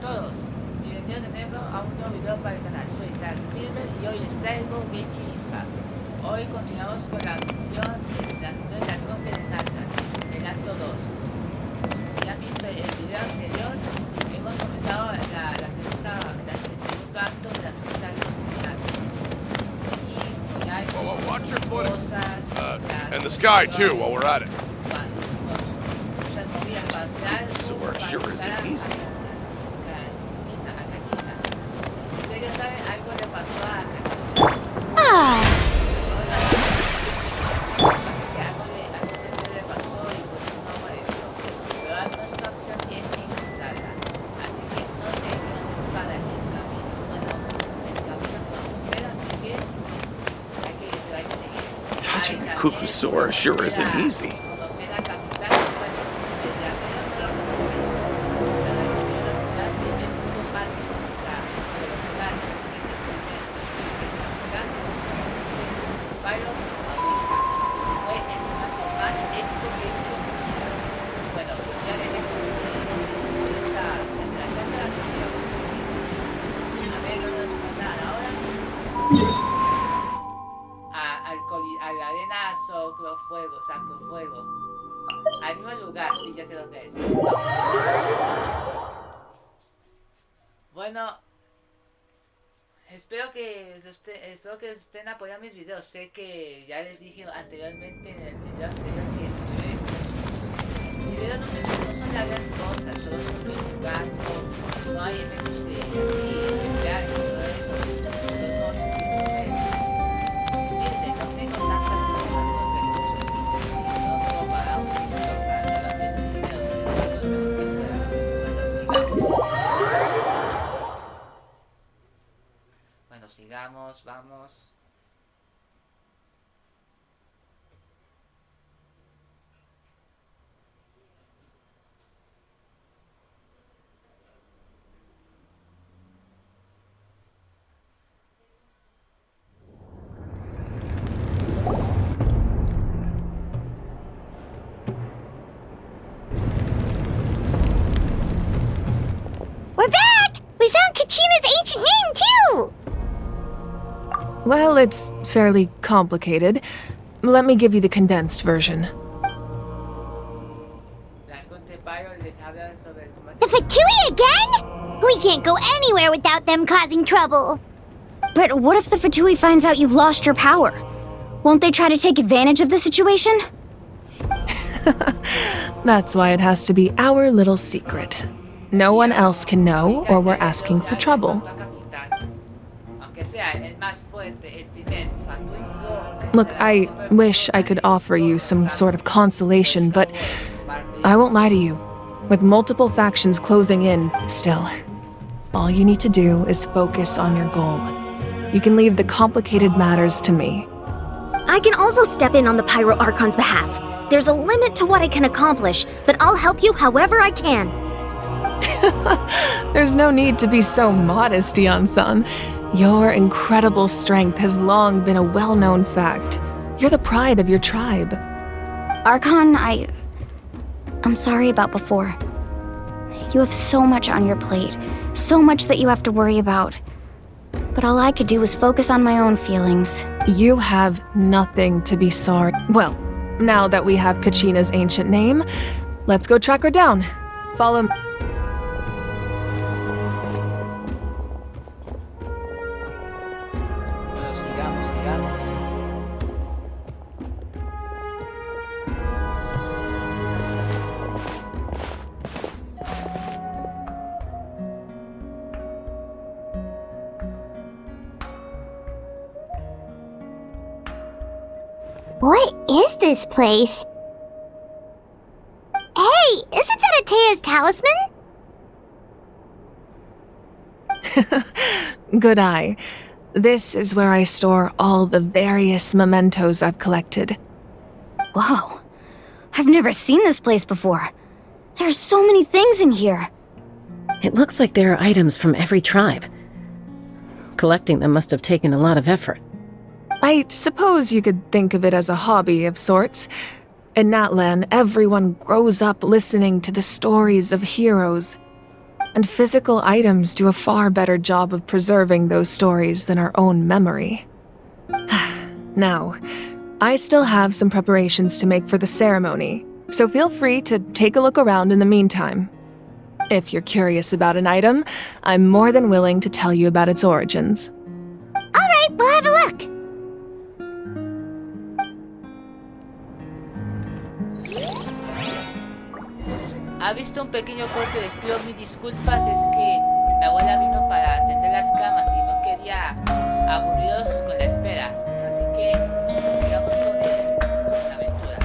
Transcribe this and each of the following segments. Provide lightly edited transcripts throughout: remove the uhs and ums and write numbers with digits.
todos. Bienvenidos de nuevo a un nuevo video para el canal. Soy Dark Silver y hoy les traigo Genshin. Hoy continuamos con la misión de arconte de nuestra, del acto 2. Si han visto el video anterior, hemos comenzado el segundo acto de la misión de arconte. Y como ya hemos cosas... and the sky too, while we're at it. Sewer sure isn't easy. Ustedes saben, algo le pasó a Kachina. Algo le pasó y pues no apareció. Pero la nuestra opción es encontrarla. Así que no sé qué nos espera en el camino. Bueno, el camino que nos espera, así que hay que seguir. Touching a cuckoosaur sure isn't easy. A la arena saco fuego. Al mismo lugar, sí, ya sé dónde es. Vamos. Bueno, espero que estén apoyando mis videos. Sé que ya les dije anteriormente en el video anterior que mis videos no son la gran cosa, solo son yo jugando, no hay efectos de así especiales, todo eso, solo son no tengo tantos recursos y no puedo pagar un minuto para nada ver videos, sobre todo lo que pueda. Bueno, sigamos, vamos. We're back! We found Kachina's ancient name, too! Well, it's fairly complicated. Let me give you the condensed version. The Fatui again? We can't go anywhere without them causing trouble. But what if the Fatui finds out you've lost your power? Won't they try to take advantage of the situation? That's why it has to be our little secret. No one else can know, or we're asking for trouble. Look, I wish I could offer you some sort of consolation, but I won't lie to you. With multiple factions closing in, still, all you need to do is focus on your goal. You can leave the complicated matters to me. I can also step in on the Pyro Archon's behalf. There's a limit to what I can accomplish, but I'll help you however I can. There's no need to be so modest, Yan-san. Your incredible strength has long been a well-known fact. You're the pride of your tribe. Archon, I'm sorry about before. You have so much on your plate, so much that you have to worry about. But all I could do was focus on my own feelings. You have nothing to be sorry. Well, now that we have Kachina's ancient name, let's go track her down. Follow me. What is this place? Hey, isn't that Atea's talisman? Good eye. This is where I store all the various mementos I've collected. Whoa. I've never seen this place before. There's so many things in here. It looks like there are items from every tribe. Collecting them must have taken a lot of effort. I suppose you could think of it as a hobby of sorts. In Natlan, everyone grows up listening to the stories of heroes. and physical items do a far better job of preserving those stories than our own memory. Now, I still have some preparations to make for the ceremony, so feel free to take a look around in the meantime. If you're curious about an item, I'm more than willing to tell you about its origins. Alright, we'll have a look. ¿Ha visto un pequeño corte de espío? Mis disculpas, es que mi abuela vino para atender las camas y no quería aburridos con la espera. Así que sigamos con la aventura.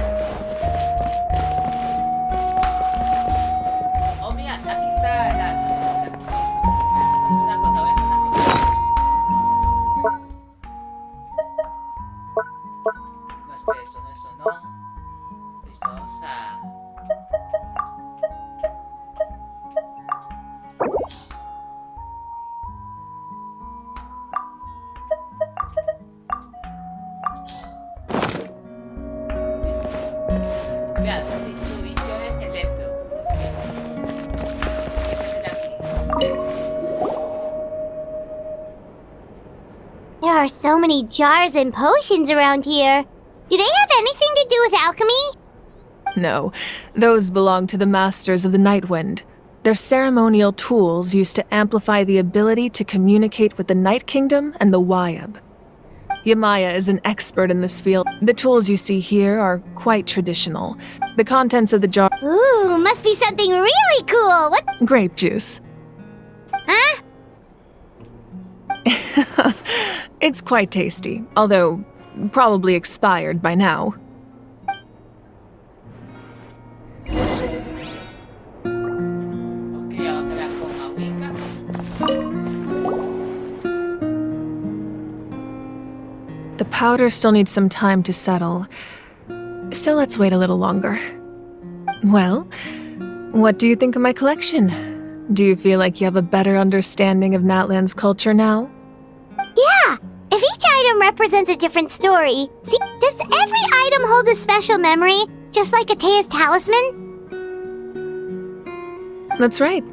Oh, mira, aquí está la chica. Una cosa, voy a hacer una cosa. No, espera, esto no. Listo, vamos a... Vean, si su visión es electro. There are so many jars and potions around here. Do they have anything to do with alchemy? No, those belong to the Masters of the Nightwind. They're ceremonial tools used to amplify the ability to communicate with the Night Kingdom and the Wyab. Yamaya is an expert in this field. The tools you see here are quite traditional. The contents of the jar— Ooh, must be something really cool. What? grape juice. Huh? It's quite tasty, although probably expired by now. Ok, vamos a ver con amiga. The powder still needs some time to settle, so let's wait a little longer. Well, what do you think of my collection? Do you feel like you have a better understanding of Natlan's culture now? Yeah! If each item represents a different story, see, does every item hold a special memory, just like Atea's talisman? That's right.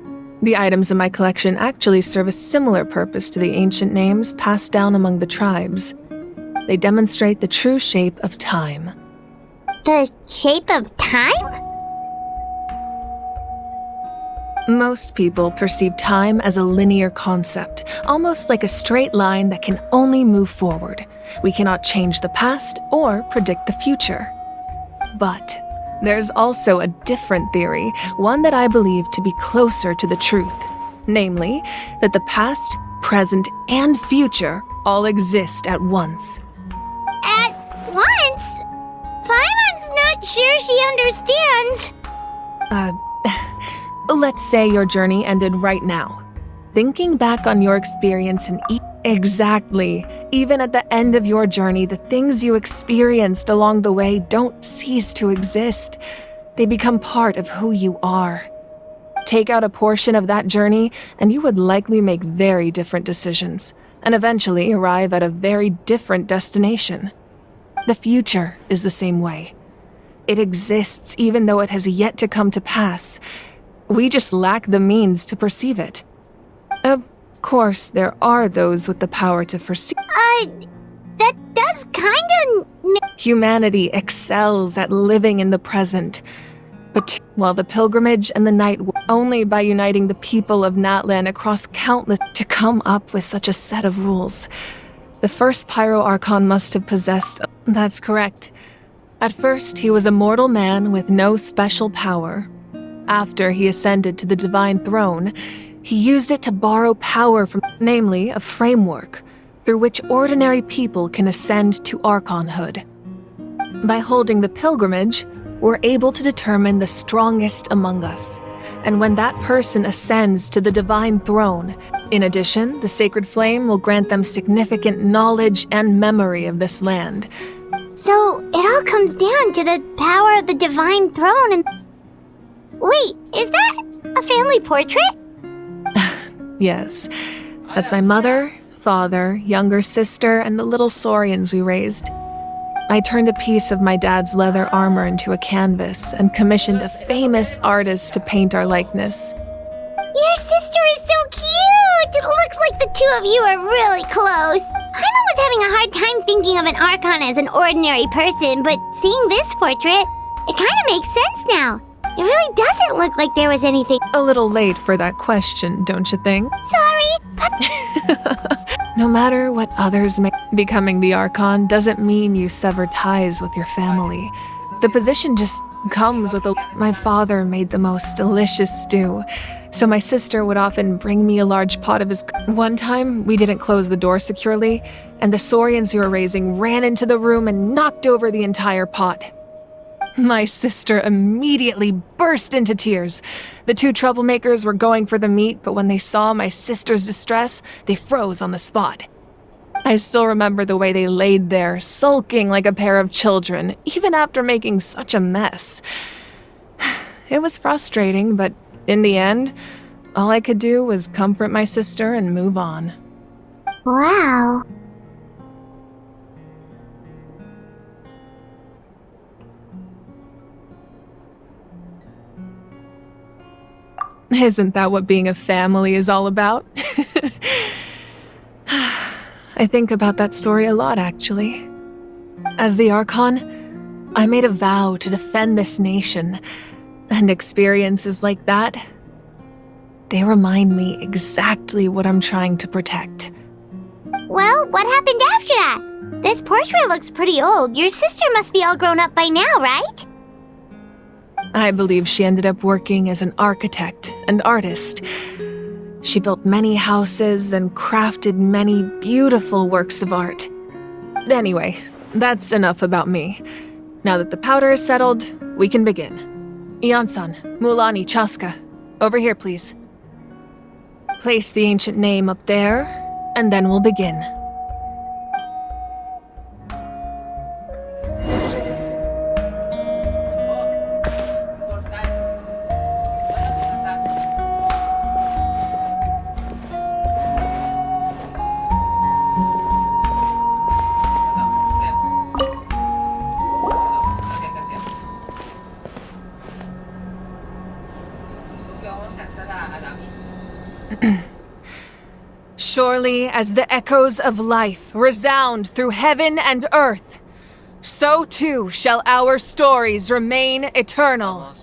The items in my collection actually serve a similar purpose to the ancient names passed down among the tribes. They demonstrate the true shape of time. The shape of time? Most people perceive time as a linear concept, almost like a straight line that can only move forward. We cannot change the past or predict the future. But there's also a different theory, one that I believe to be closer to the truth. Namely, that the past, present, and future all exist at once. At once? Paimon's not sure she understands. Let's say your journey ended right now. Thinking back on your experience and exactly. Even at the end of your journey, the things you experienced along the way don't cease to exist. They become part of who you are. Take out a portion of that journey, and you would likely make very different decisions, and eventually arrive at a very different destination. The future is the same way. It exists even though it has yet to come to pass. We just lack the means to perceive it. Of course, there are those with the power to foresee. That does kinda... Humanity excels at living in the present. But while the pilgrimage and the night only by uniting the people of Natlan across countless to come up with such a set of rules. The first Pyro Archon must have possessed... That's correct. At first, he was a mortal man with no special power. After he ascended to the divine throne, he used it to borrow power from, namely, a framework, through which ordinary people can ascend to Archonhood. By holding the pilgrimage, we're able to determine the strongest among us, and when that person ascends to the divine throne, in addition, the sacred flame will grant them significant knowledge and memory of this land. So, it all comes down to the power of the divine throne and... Wait, is that a family portrait? Yes, that's my mother, father, younger sister, and the little saurians we raised. I turned a piece of my dad's leather armor into a canvas and commissioned a famous artist to paint our likeness. Your sister like the two of you are really close. Paimon was having a hard time thinking of an Archon as an ordinary person, but seeing this portrait, it kind of makes sense now. It really doesn't look like there was anything. A little late for that question, don't you think? Sorry. No matter what others may, becoming the Archon doesn't mean you sever ties with your family. The position just comes with a... My father made the most delicious stew, so my sister would often bring me a large pot of his... One time, we didn't close the door securely, and the Saurians you were raising ran into the room and knocked over the entire pot. My sister immediately burst into tears. The two troublemakers were going for the meat, but when they saw my sister's distress, they froze on the spot. I still remember the way they laid there, sulking like a pair of children, even after making such a mess. It was frustrating, but in the end, all I could do was comfort my sister and move on. Wow. Isn't that what being a family is all about? I think about that story a lot, actually. As the Archon, I made a vow to defend this nation, and experiences like that, they remind me exactly what I'm trying to protect. Well, what happened after that? This portrait looks pretty old. Your sister must be all grown up by now, right? I believe she ended up working as an architect and artist. She built many houses and crafted many beautiful works of art. Anyway, that's enough about me. Now that the powder is settled, we can begin. Ian-san, Mulani, Chaska, over here, please. Place the ancient name up there, and then we'll begin. Surely as the echoes of life resound through heaven and earth, so too shall our stories remain eternal.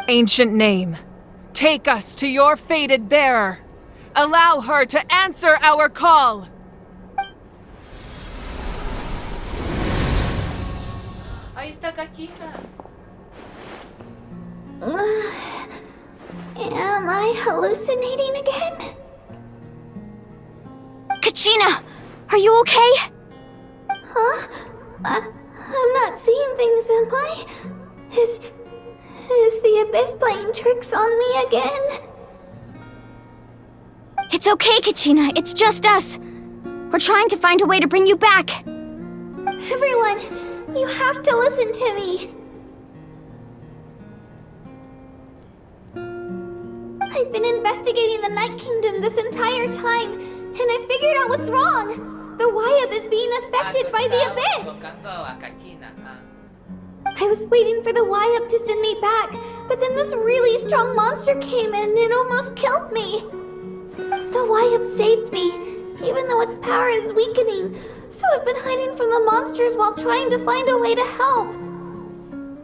Ancient name, take us to your fated bearer. Allow her to answer our call. Ahí está Kachina. Am I hallucinating again? Kachina! Are you okay? Huh? I'm not seeing things, am I? Is the Abyss playing tricks on me again? It's okay, Kachina. It's just us. We're trying to find a way to bring you back. Everyone, you have to listen to me. I've been investigating the Night Kingdom this entire time, and I figured out what's wrong. The Wayab is being affected by the Abyss. I was waiting for the Wayab to send me back, but then this really strong monster came in and it almost killed me. The Wayab saved me, even though its power is weakening, so I've been hiding from the monsters while trying to find a way to help.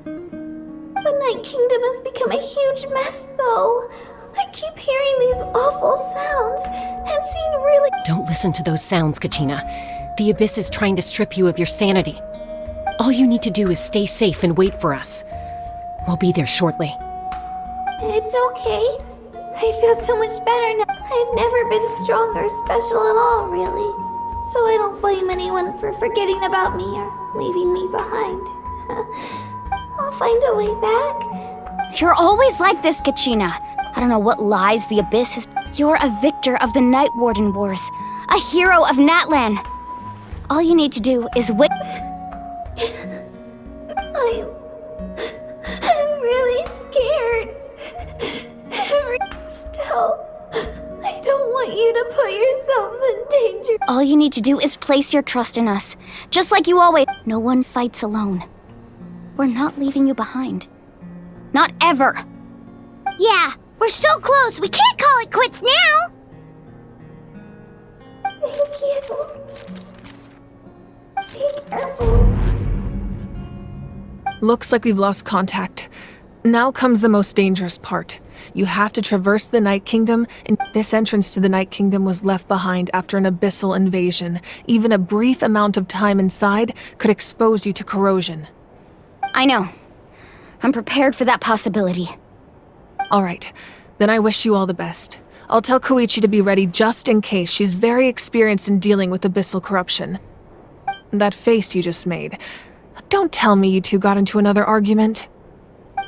The Night Kingdom has become a huge mess, though. I keep hearing these awful sounds and seeing really... Don't listen to those sounds, Kachina. The Abyss is trying to strip you of your sanity. All you need to do is stay safe and wait for us. We'll be there shortly. It's okay. I feel so much better now. I've never been strong or special at all, really. So I don't blame anyone for forgetting about me or leaving me behind. I'll find a way back. You're always like this, Kachina. I don't know what lies the Abyss has... You're a victor of the Night Warden Wars. A hero of Natlan. All you need to do is wait... I'm really scared. Still, I don't want you to put yourselves in danger. All you need to do is place your trust in us. Just like you always... No one fights alone. We're not leaving you behind. Not ever. Yeah, we're so close, we can't call it quits now! Looks like we've lost contact. Now comes the most dangerous part. You have to traverse the Night Kingdom, and this entrance to the Night Kingdom was left behind after an abyssal invasion. Even a brief amount of time inside could expose you to corrosion. I know. I'm prepared for that possibility. All right, then I wish you all the best. I'll tell Koichi to be ready just in case. She's very experienced in dealing with abyssal corruption. That face you just made. Don't tell me you two got into another argument.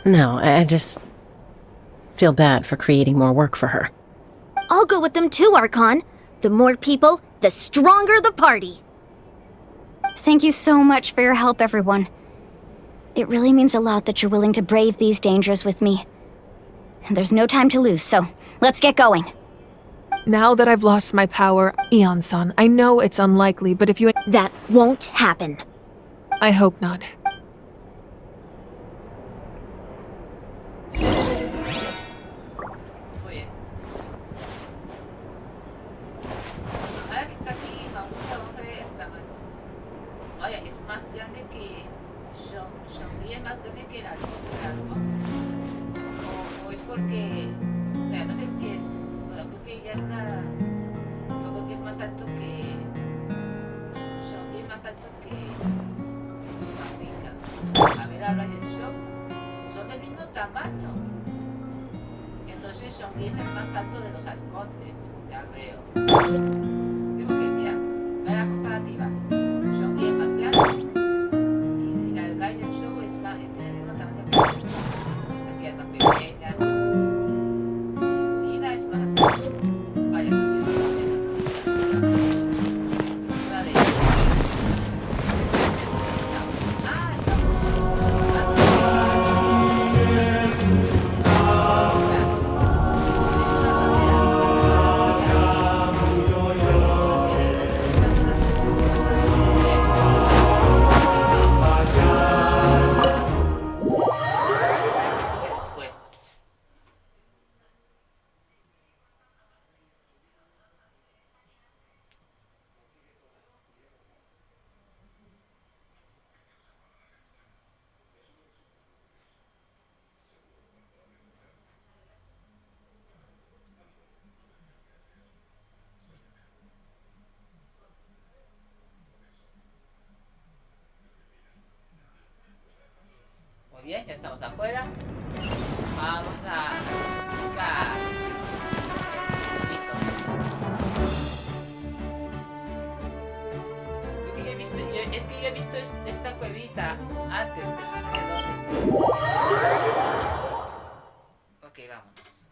No, I just feel bad for creating more work for her. I'll go with them too, Archon. The more people, the stronger the party. Thank you so much for your help, everyone. It really means a lot that you're willing to brave these dangers with me. And there's no time to lose, so let's get going. Now that I've lost my power, Ion-san, I know it's unlikely, but if you... That won't happen. I hope not. Muy bien. Ahora que está aquí, vamos a ver el tamaño. Oye, es más grande que... Xiaomi es más grande que el arco. O es porque... Mira, no sé si es... Bueno, creo que ya está... Yo creo que es más alto que... Xiaomi es más alto que... Amiga. A ver, habla en el shop. Son del mismo tamaño. Entonces Xiaomi es el más alto de los arcontes. Ya veo. Digo que, mira, ve la comparativa. Xiaomi es más grande. Y la de Brian Show es más, tiene el mismo tamaño que la tía es más pequeña. Y Fujina es más así. Vaya, eso sí, es una de ellas. Ah, muy bien, ya estamos afuera. Vamos a buscar el circuito. Creo que es que yo he visto esta cuevita antes, pero no sé dónde. Ok, vámonos.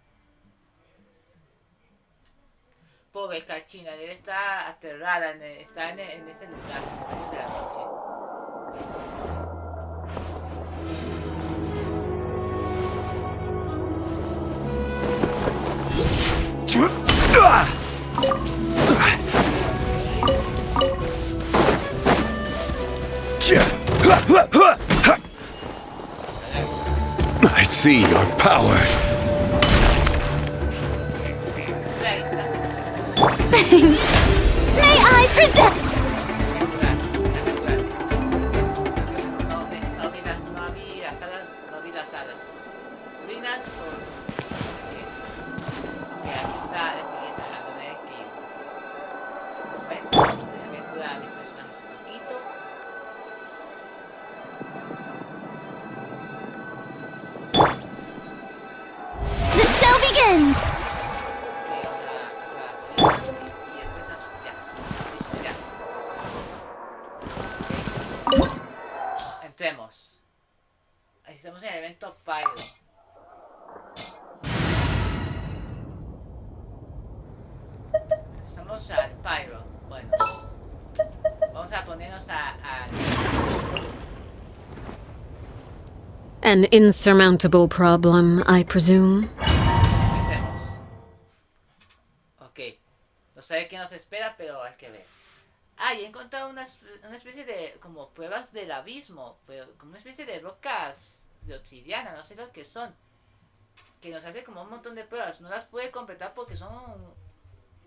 Pobre Kachina, debe estar aterrada, está en ese lugar, en medio de la noche. I see your power. Ahí está. May I present? No vi las alas. Ruinas por... Ok, aquí está la siguiente, a donde hay que ir. Bueno, déjame curar a mis personajes un poquito. The show begins! Ok, otra. Y después ya. Listo, ya. Ok. Entremos. Ahí estamos en el evento Pyro. Estamos al Pyro. Bueno. Vamos a ponernos a... An insurmountable problem, I presume. Empecemos. Ok. No sé qué nos espera, pero hay que ver. Ah, y he encontrado una especie de... como pruebas del abismo. Pero como una especie de rocas de obsidiana, no sé lo que son. Que nos hace como un montón de pruebas. No las pude completar porque son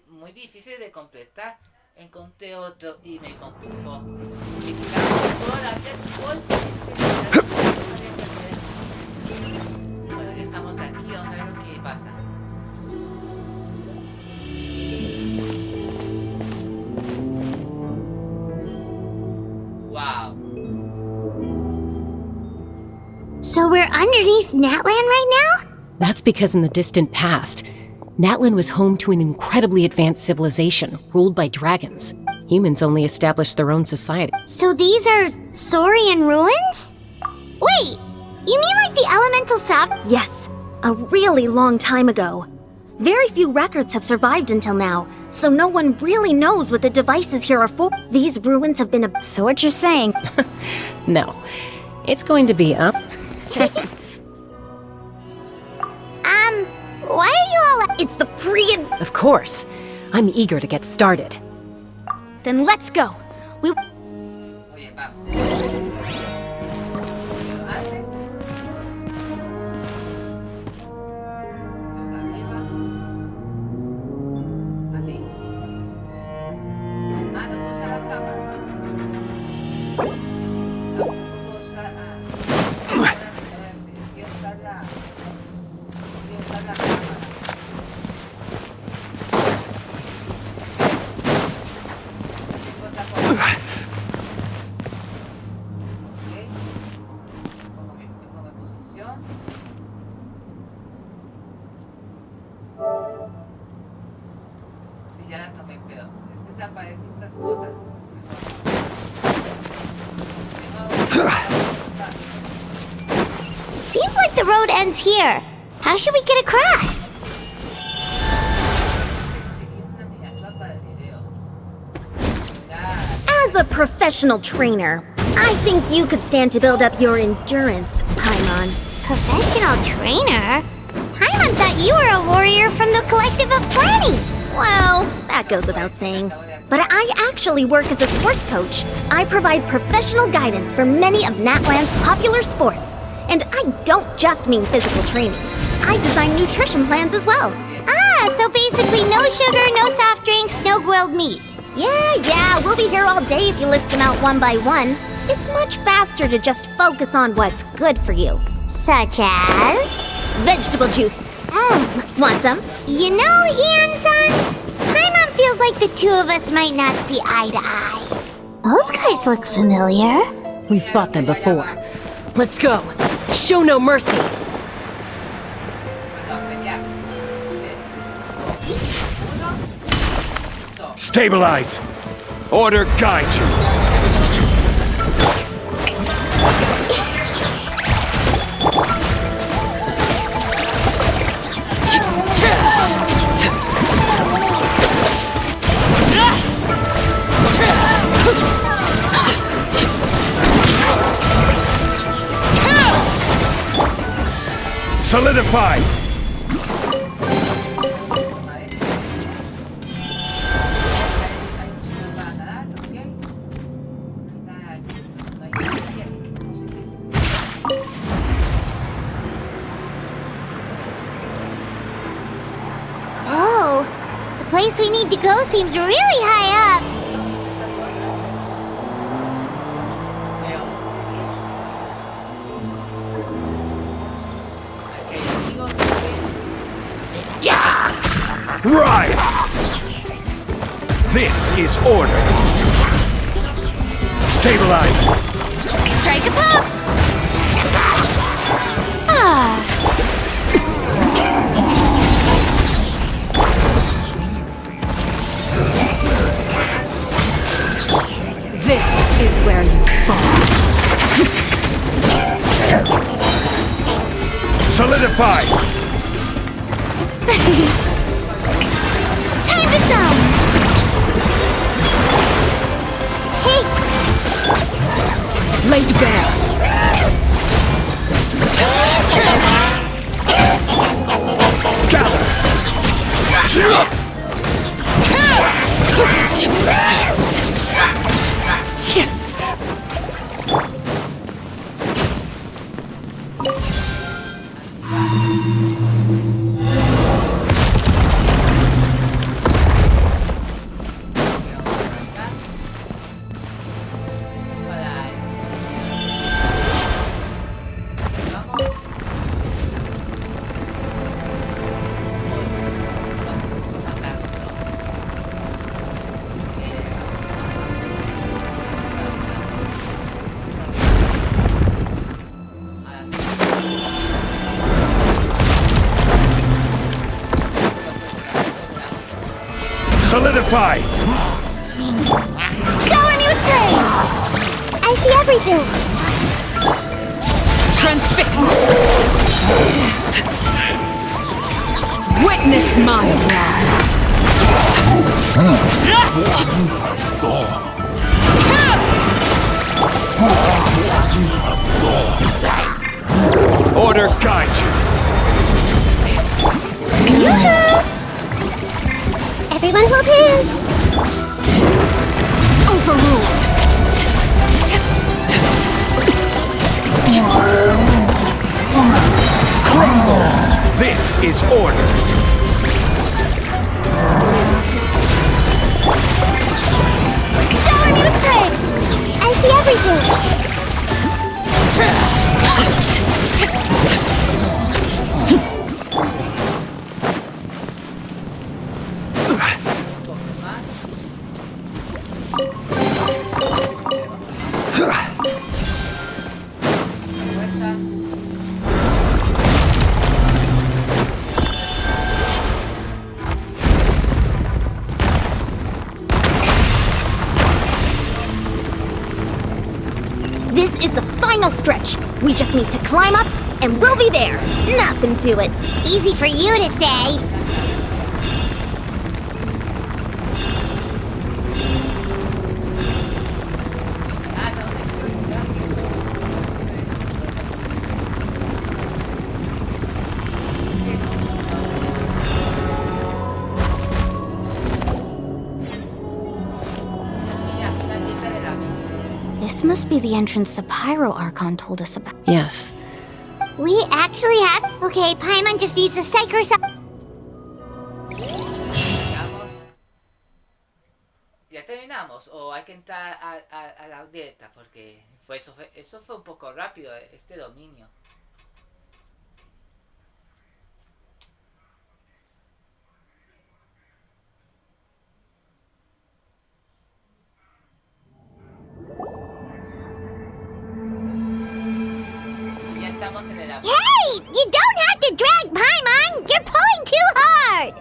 muy difíciles de completar. Encontré otro y me complicó. Me quitaron toda la vida de golpe. Vamos aquí, vamos a ver lo que pasa. Wow. So we're underneath Natland right now? That's because in the distant past, Natlan was home to an incredibly advanced civilization ruled by dragons. Humans only established their own society. So these are Saurian ruins? Wait, you mean like the elemental soft? Yes, a really long time ago. Very few records have survived until now, so no one really knows what the devices here are for. These ruins have been So what you're saying? No, it's going to be up. Why are you all It's the Of course. I'm eager to get started. Then let's go. We Oye, vamos. Pero antes. Arriba. Así. Ah, no puedo usar la cámara. Tampoco puedo usar. Quiero usar la cámara. Sí, ya la tomé, pero es que se aparecen estas cosas. Seems like the road ends here. How should we get across? As a professional trainer, I think you could stand to build up your endurance, Paimon. Professional trainer? Paimon thought you were a warrior from the Collective of Planning. Well, that goes without saying. But I actually work as a sports coach. I provide professional guidance for many of Natland's popular sports. And I don't just mean physical training. I design nutrition plans as well. Ah, so basically no sugar, no soft drinks, no grilled meat. Yeah, we'll be here all day if you list them out one by one. It's much faster to just focus on what's good for you. Such as? Vegetable juice. Want some? You know, Ian-san, Paimon feels like the two of us might not see eye to eye. Those guys look familiar. We've fought them before. Let's go. Show no mercy. Stabilize! Order guide you! Solidify! Whoa, the place we need to go seems really high up. Rise! This is order! Stabilize! Strike a pop! Ah. This is where you fall. Solidify! Time to shine! Hey! Laid bare. Gather! Solidify! Shower me with praise! I see everything! Transfixed! Witness my wrath! Order guide you! Everyone hold hands! Overruled! This is order! Shower me with praise! I see everything! This is the final stretch. We just need to climb up, and we'll be there. Nothing to it. Easy for you to say. This must be the entrance the Pyro Archon told us about. Yes. We actually have... Okay, Paimon just needs to psych herself... Digamos, ¿ya terminamos? ¿O hay que entrar a la dieta? Porque eso fue un poco rápido, este dominio. Ya estamos en el... Hey! You don't have to drag Paimon! You're pulling too hard!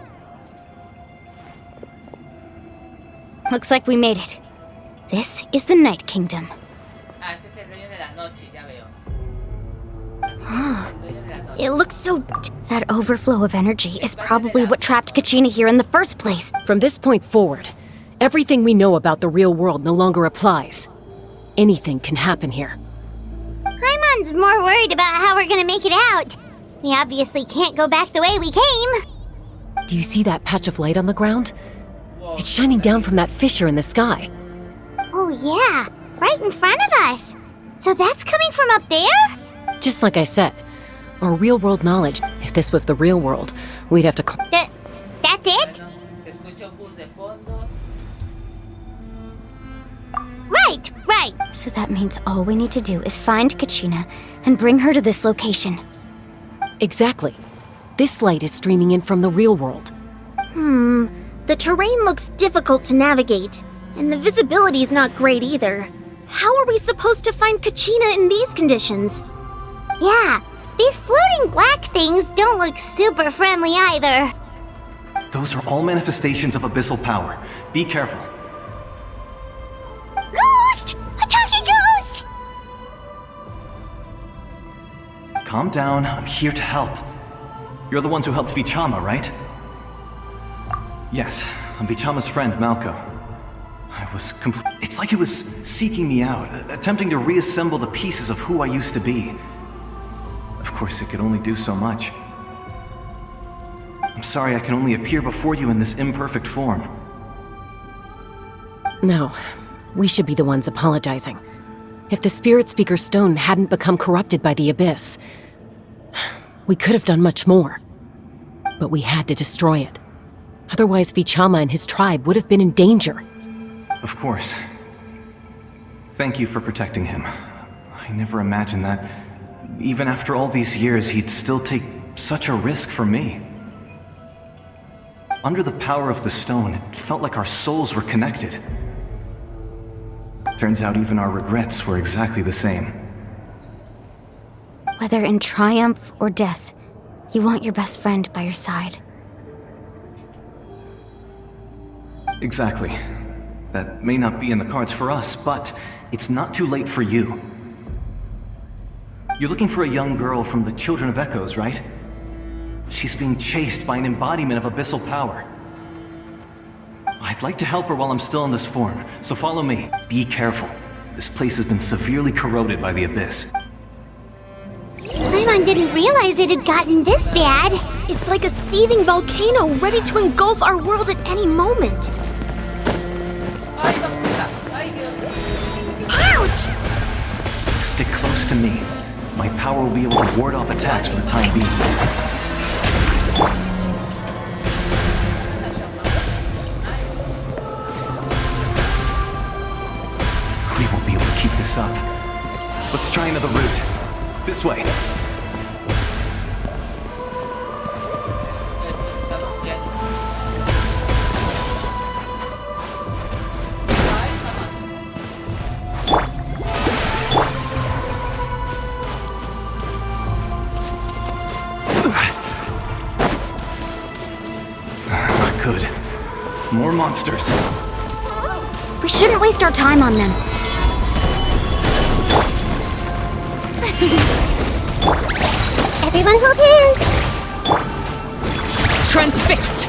Looks like we made it. This is the Night Kingdom. Ah, este es el dueño de la noche, ya veo. Así que este es el dueño de la noche. It looks so... That overflow of energy is probably what trapped Kachina here in the first place. From this point forward, everything we know about the real world no longer applies. Anything can happen here. Paimon's more worried about how we're gonna make it out. We obviously can't go back the way we came. Do you see that patch of light on the ground? It's shining down from that fissure in the sky. Oh yeah, right in front of us. So that's coming from up there? Just like I said, our real-world knowledge, if this was the real world, we'd have to... That's it? Bueno, se escucha un bus de fondo. Right. So that means all we need to do is find Kachina and bring her to this location. Exactly. This light is streaming in from the real world. The terrain looks difficult to navigate, and the visibility's not great either. How are we supposed to find Kachina in these conditions? Yeah, these floating black things don't look super friendly either. Those are all manifestations of abyssal power. Be careful. Ghost! A talking ghost! Calm down, I'm here to help. You're the ones who helped Vichama, right? Yes, I'm Vichama's friend, Malco. It's like it was seeking me out, attempting to reassemble the pieces of who I used to be. Of course, it could only do so much. I'm sorry I can only appear before you in this imperfect form. No, we should be the ones apologizing. If the Spirit Speaker's stone hadn't become corrupted by the Abyss, we could have done much more. But we had to destroy it. Otherwise, Vichama and his tribe would have been in danger. Of course. Thank you for protecting him. I never imagined that, even after all these years, he'd still take such a risk for me. Under the power of the stone, it felt like our souls were connected. Turns out even our regrets were exactly the same. Whether in triumph or death, you want your best friend by your side. Exactly. That may not be in the cards for us, but it's not too late for you. You're looking for a young girl from the Children of Echoes, right? She's being chased by an embodiment of abyssal power. I'd like to help her while I'm still in this form, so follow me. Be careful. This place has been severely corroded by the abyss. Paimon didn't realize it had gotten this bad. It's like a seething volcano ready to engulf our world at any moment. Ouch! Stick close to me. My power will be able to ward off attacks for the time being. We won't be able to keep this up. Let's try another route. This way. Not good. More monsters. We shouldn't waste our time on them. Everyone hold hands! Transfixed!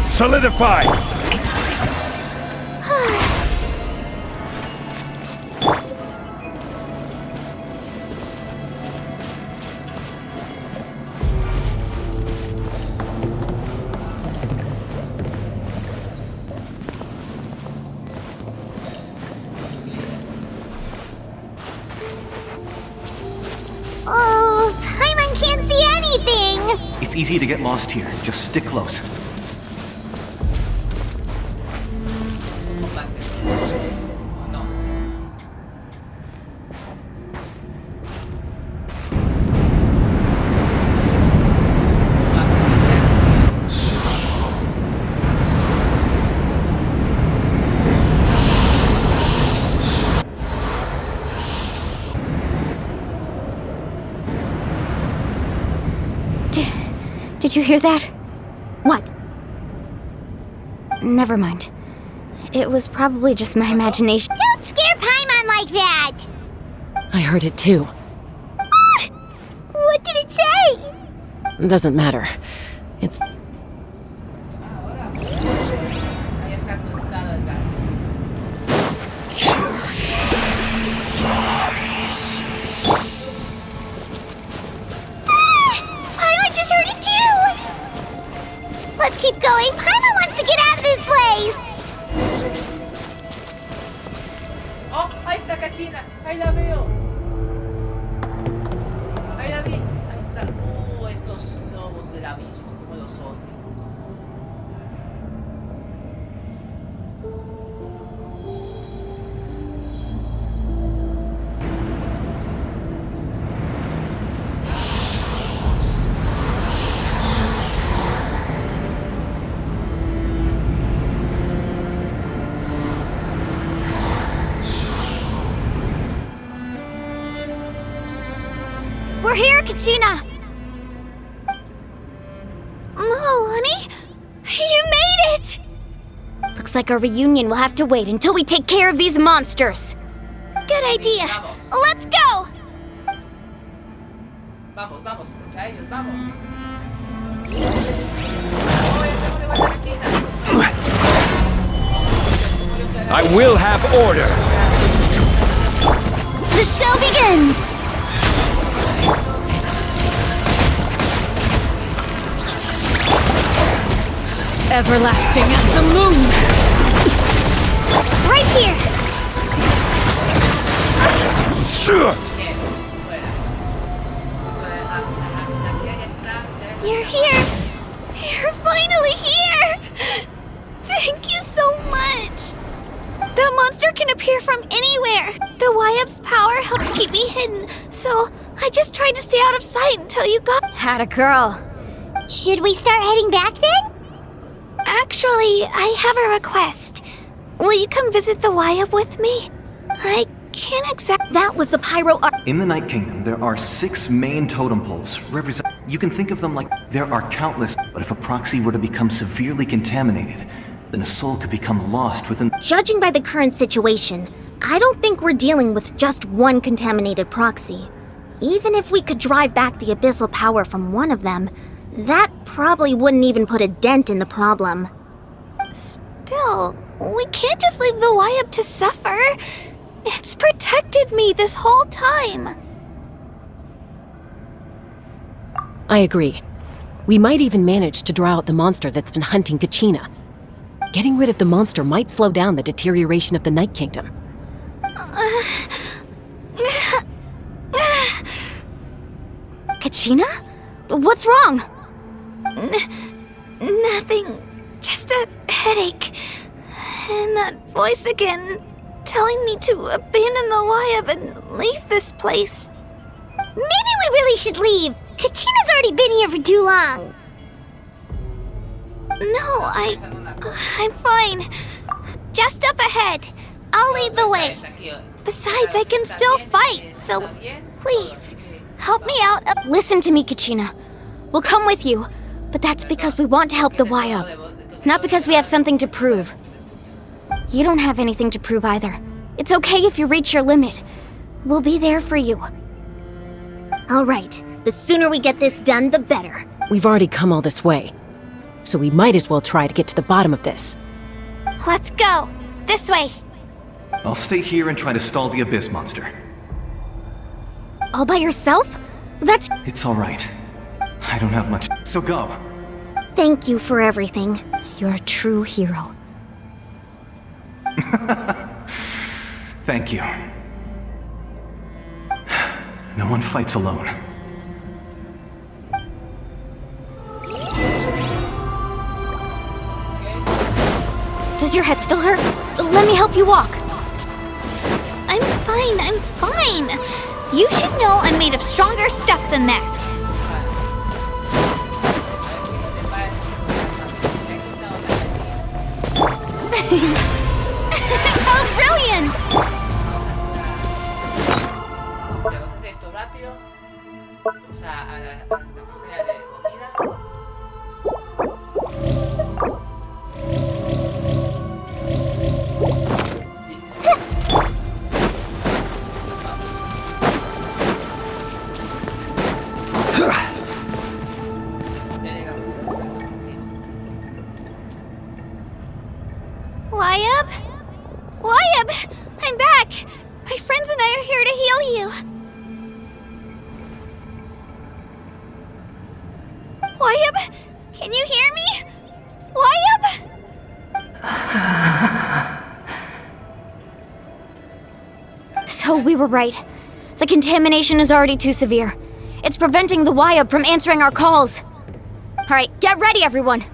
Solidified! Oh, Paimon can't see anything! It's easy to get lost here. Just stick close. Did you hear that? What? Never mind. It was probably just my imagination. Don't scare Paimon like that! I heard it too. What did it say? Doesn't matter. It's... Ahí está acostado el gato. Paimon just heard it too! Let's keep going. Paimon wants to get out of this place! ¡Oh! ¡Ahí está Kachina! ¡Ahí la veo! ¡Ahí la vi! Ahí está. Estos lobos del abismo, como los odio. We're here, Kachina! Honey? You made it! Looks like our reunion will have to wait until we take care of these monsters. Good idea. Vamos. Let's go! Vamos, vamos, contra ellos, vamos. Oh, ya tengo de vuelta a Kachina. I will have order! The show begins! Everlasting as the moon! Right here! You're here! You're finally here! Thank you so much! That monster can appear from anywhere! The YF's power helped keep me hidden, so I just tried to stay out of sight until you got... Had a girl. Should we start heading back then? Actually, I have a request. Will you come visit the Wayab with me? I can't exact. That was the pyro. In the Night Kingdom, there are 6 main totem poles. You can think of them like there are countless, but if a proxy were to become severely contaminated, then a soul could become lost within. Judging by the current situation, I don't think we're dealing with just one contaminated proxy. Even if we could drive back the abyssal power from one of them, that probably wouldn't even put a dent in the problem. Still, we can't just leave the Wayab to suffer. It's protected me this whole time. I agree. We might even manage to draw out the monster that's been hunting Kachina. Getting rid of the monster might slow down the deterioration of the Night Kingdom. Kachina? What's wrong? Nothing. Just a headache. And that voice again, telling me to abandon the Wayab and leave this place. Maybe we really should leave. Kachina's already been here for too long. No, I'm fine. Just up ahead. I'll lead the way. Besides, I can still fight, so please, help me out. Listen to me, Kachina. We'll come with you, but that's because we want to help the Wayab, not because we have something to prove. You don't have anything to prove either. It's okay if you reach your limit. We'll be there for you. All right. The sooner we get this done, the better. We've already come all this way, so we might as well try to get to the bottom of this. Let's go. This way. I'll stay here and try to stall the Abyss monster. All by yourself? That's... It's all right. I don't have much, so go. Thank you for everything. You're a true hero. Thank you. No one fights alone. Does your head still hurt? Let me help you walk. I'm fine. You should know I'm made of stronger stuff than that. Oh, brilliant! Wayab! I'm back! My friends and I are here to heal you. Wayab! Can you hear me? Wayab! So we were right. The contamination is already too severe. It's preventing the Wayab from answering our calls. Alright, get ready everyone!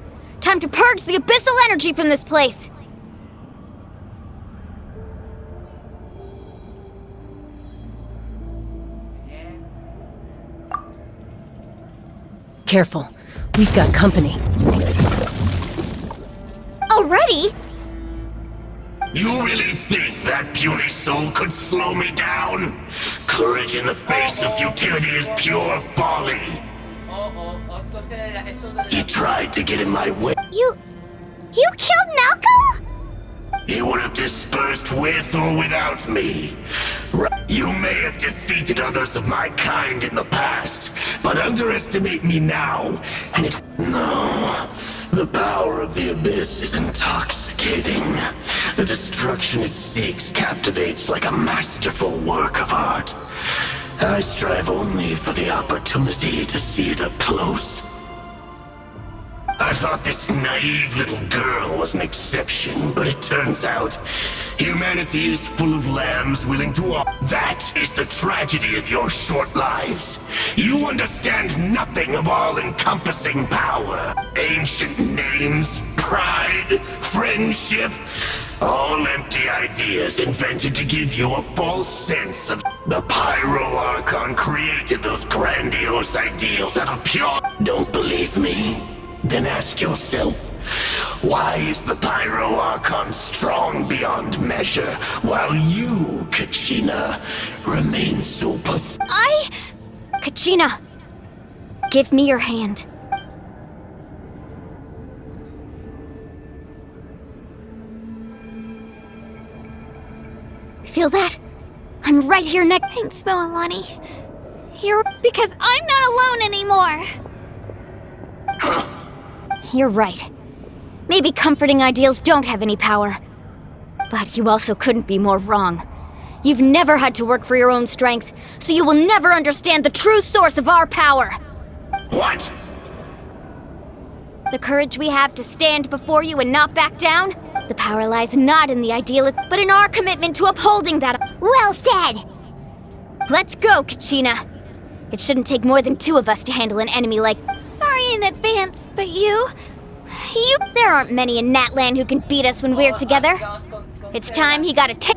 Time to purge the abyssal energy from this place! Careful. We've got company. Already? You really think that puny soul could slow me down? Courage in the face of futility is pure folly. He tried to get in my way. You killed Malcolm? He would have dispersed with or without me. You may have defeated others of my kind in the past, but underestimate me now, and it... No. The power of the Abyss is intoxicating. The destruction it seeks captivates like a masterful work of art. I strive only for the opportunity to see it up close. I thought this naive little girl was an exception, but it turns out humanity is full of lambs willing to walk. That is the tragedy of your short lives. You understand nothing of all-encompassing power. Ancient names, pride, friendship, all empty ideas invented to give you a false sense of... The Pyro Archon created those grandiose ideals out of pure... Don't believe me? Then ask yourself, Why is the Pyro Archon strong beyond measure, while you, Kachina, remain so pathetic? Kachina! Give me your hand. Feel that? I'm right here next. Thanks, Moalani. You're because I'm not alone anymore. You're right. Maybe comforting ideals don't have any power. But you also couldn't be more wrong. You've never had to work for your own strength, so you will never understand the true source of our power. What? The courage we have to stand before you and not back down? The power lies not in the ideal, but in our commitment to upholding that. Well said! Let's go, Kachina. It shouldn't take more than 2 of us to handle an enemy like... Sorry in advance, but you... There aren't many in Natlan who can beat us when we're together. It's time he got a take...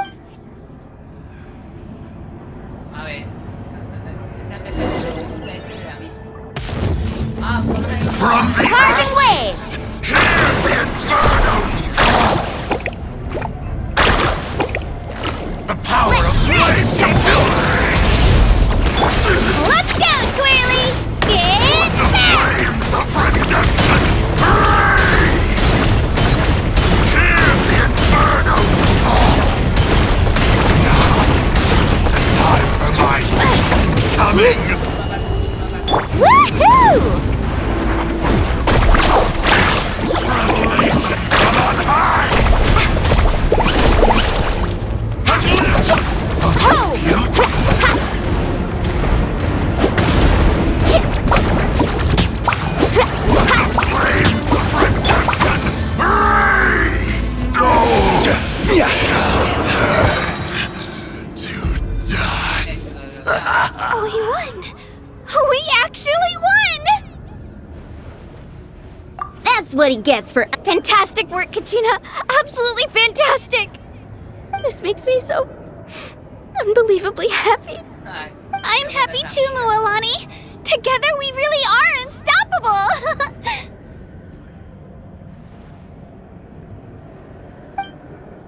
A ver. From the Parting waves! The power of flame! Let's go, Twirly! Get set! Flames of redemption! Hooray! Hear the inferno! Time for my coming! Woohoo! Revelation from on high! Flames of redemption! Hooray! Go! To die. We won! We actually won! That's what he gets for... Fantastic work, Kachina! Absolutely fantastic! This makes me so... unbelievably happy. I'm happy too, Moalani! Together we really are unstoppable!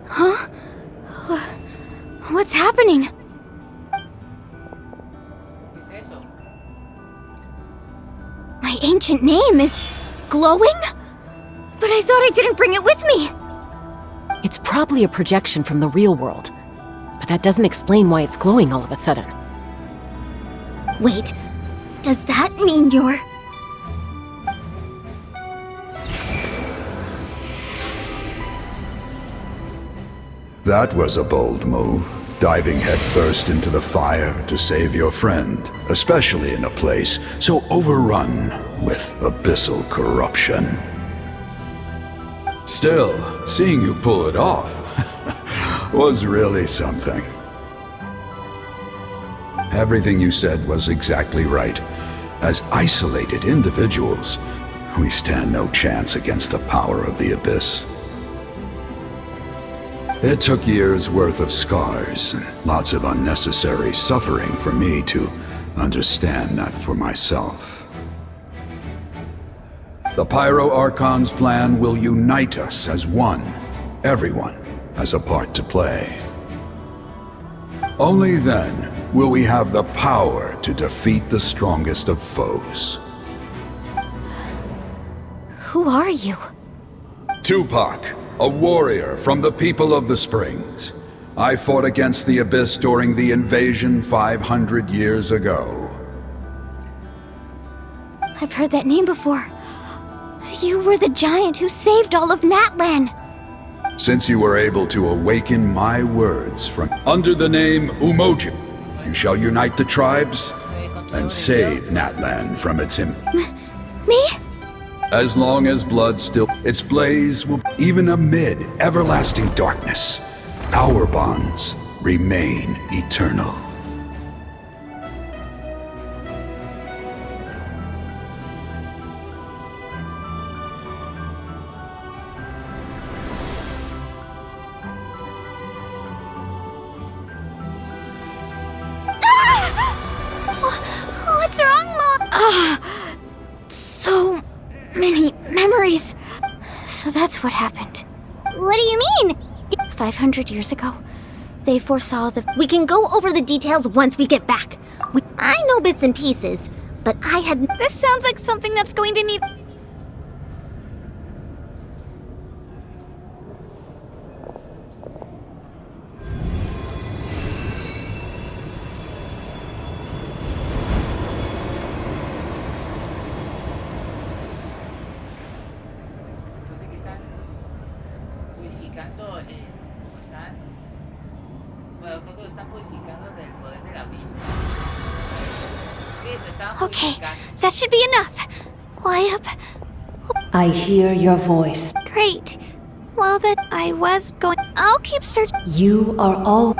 Huh? What's happening? ¿Qué es eso? My ancient name is... glowing? But I thought I didn't bring it with me! It's probably a projection from the real world. But that doesn't explain why it's glowing all of a sudden. Wait, does that mean you're... That was a bold move, diving headfirst into the fire to save your friend, especially in a place so overrun with abyssal corruption. Still, seeing you pull it off was really something. Everything you said was exactly right. As isolated individuals, we stand no chance against the power of the Abyss. It took years' worth of scars and lots of unnecessary suffering for me to understand that for myself. The Pyro Archon's plan will unite us as one. Everyone has a part to play. Only then will we have the power to defeat the strongest of foes. Who are you? Tupac, a warrior from the people of the Springs. I fought against the Abyss during the invasion 500 years ago. I've heard that name before. You were the giant who saved all of Natlan. Since you were able to awaken my words from under the name Umoja, you shall unite the tribes and save Natlan from its Me? As long as blood still, its blaze will, even amid everlasting darkness, our bonds remain eternal. What's wrong, Mo? So many memories. So that's what happened. What do you mean? 500 years ago, they foresaw the... We can go over the details once we get back. I know bits and pieces, but I had... This sounds like something that's going to need... Entonces que están purificando, ¿cómo están? Bueno, creo que lo están purificando del poder del abismo. Sí, lo estaban Okay, purificando. that should be enough. Why up? I hear your voice. Great. Well, then I was going... I'll keep searching. You are all...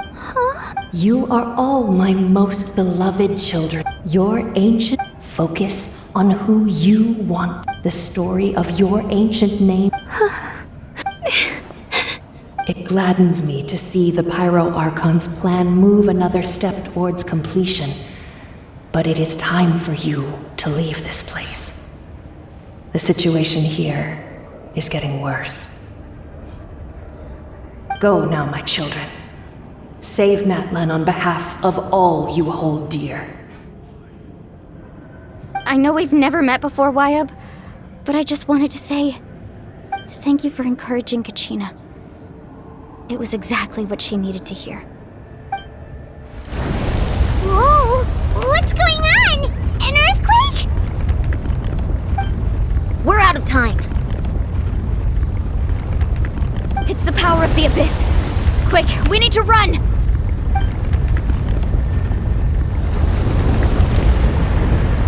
You are all my most beloved children. Your ancient... Focus on who you want. The story of your ancient name. It gladdens me to see the Pyro Archon's plan move another step towards completion. But it is time for you to leave this place. The situation here is getting worse. Go now, my children. Save Natlan on behalf of all you hold dear. I know we've never met before, Wyub, but I just wanted to say... Thank you for encouraging Kachina. It was exactly what she needed to hear. Whoa! What's going on? An earthquake? We're out of time. It's the power of the Abyss. Quick, we need to run!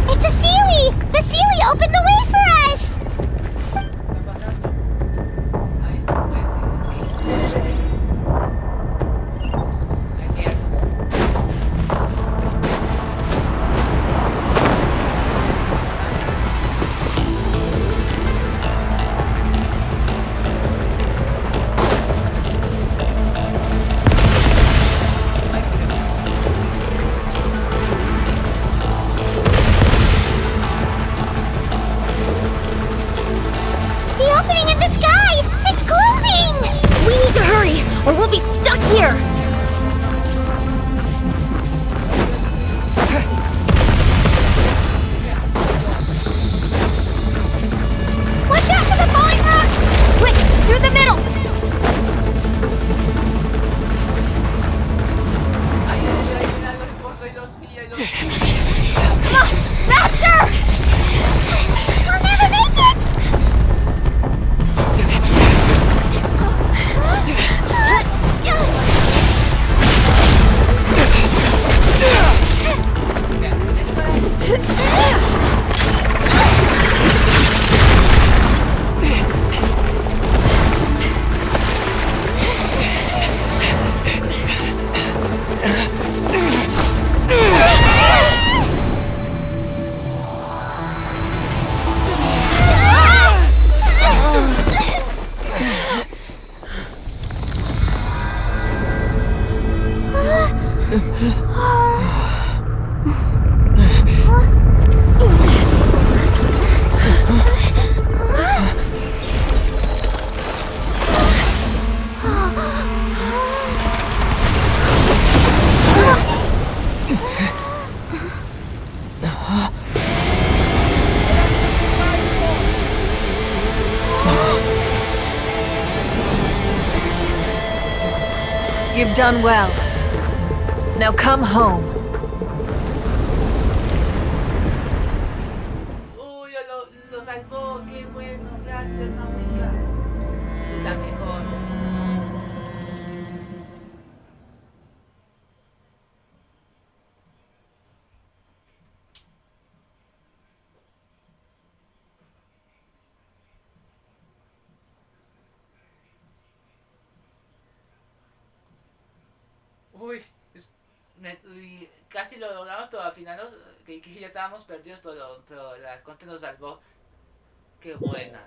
It's a Sealy! The Sealy opened the way for us! ¿Qué está pasando? Ay, después, hay que irnos. The opening in the sky! It's closing! We need to hurry, or we'll be stuck here! Watch out for the falling rocks! Quick, through the middle! Ay, hay un algo de fondo y los vi, y los vi. Come on, faster! We'll never make it! You've done well. Now come home. Uy, lo salvó, qué bueno, gracias, mamita. Es la mejor. Uy, y casi lo logramos, pero al final creí que ya estábamos perdidos, pero la arconte nos salvó. Qué buena.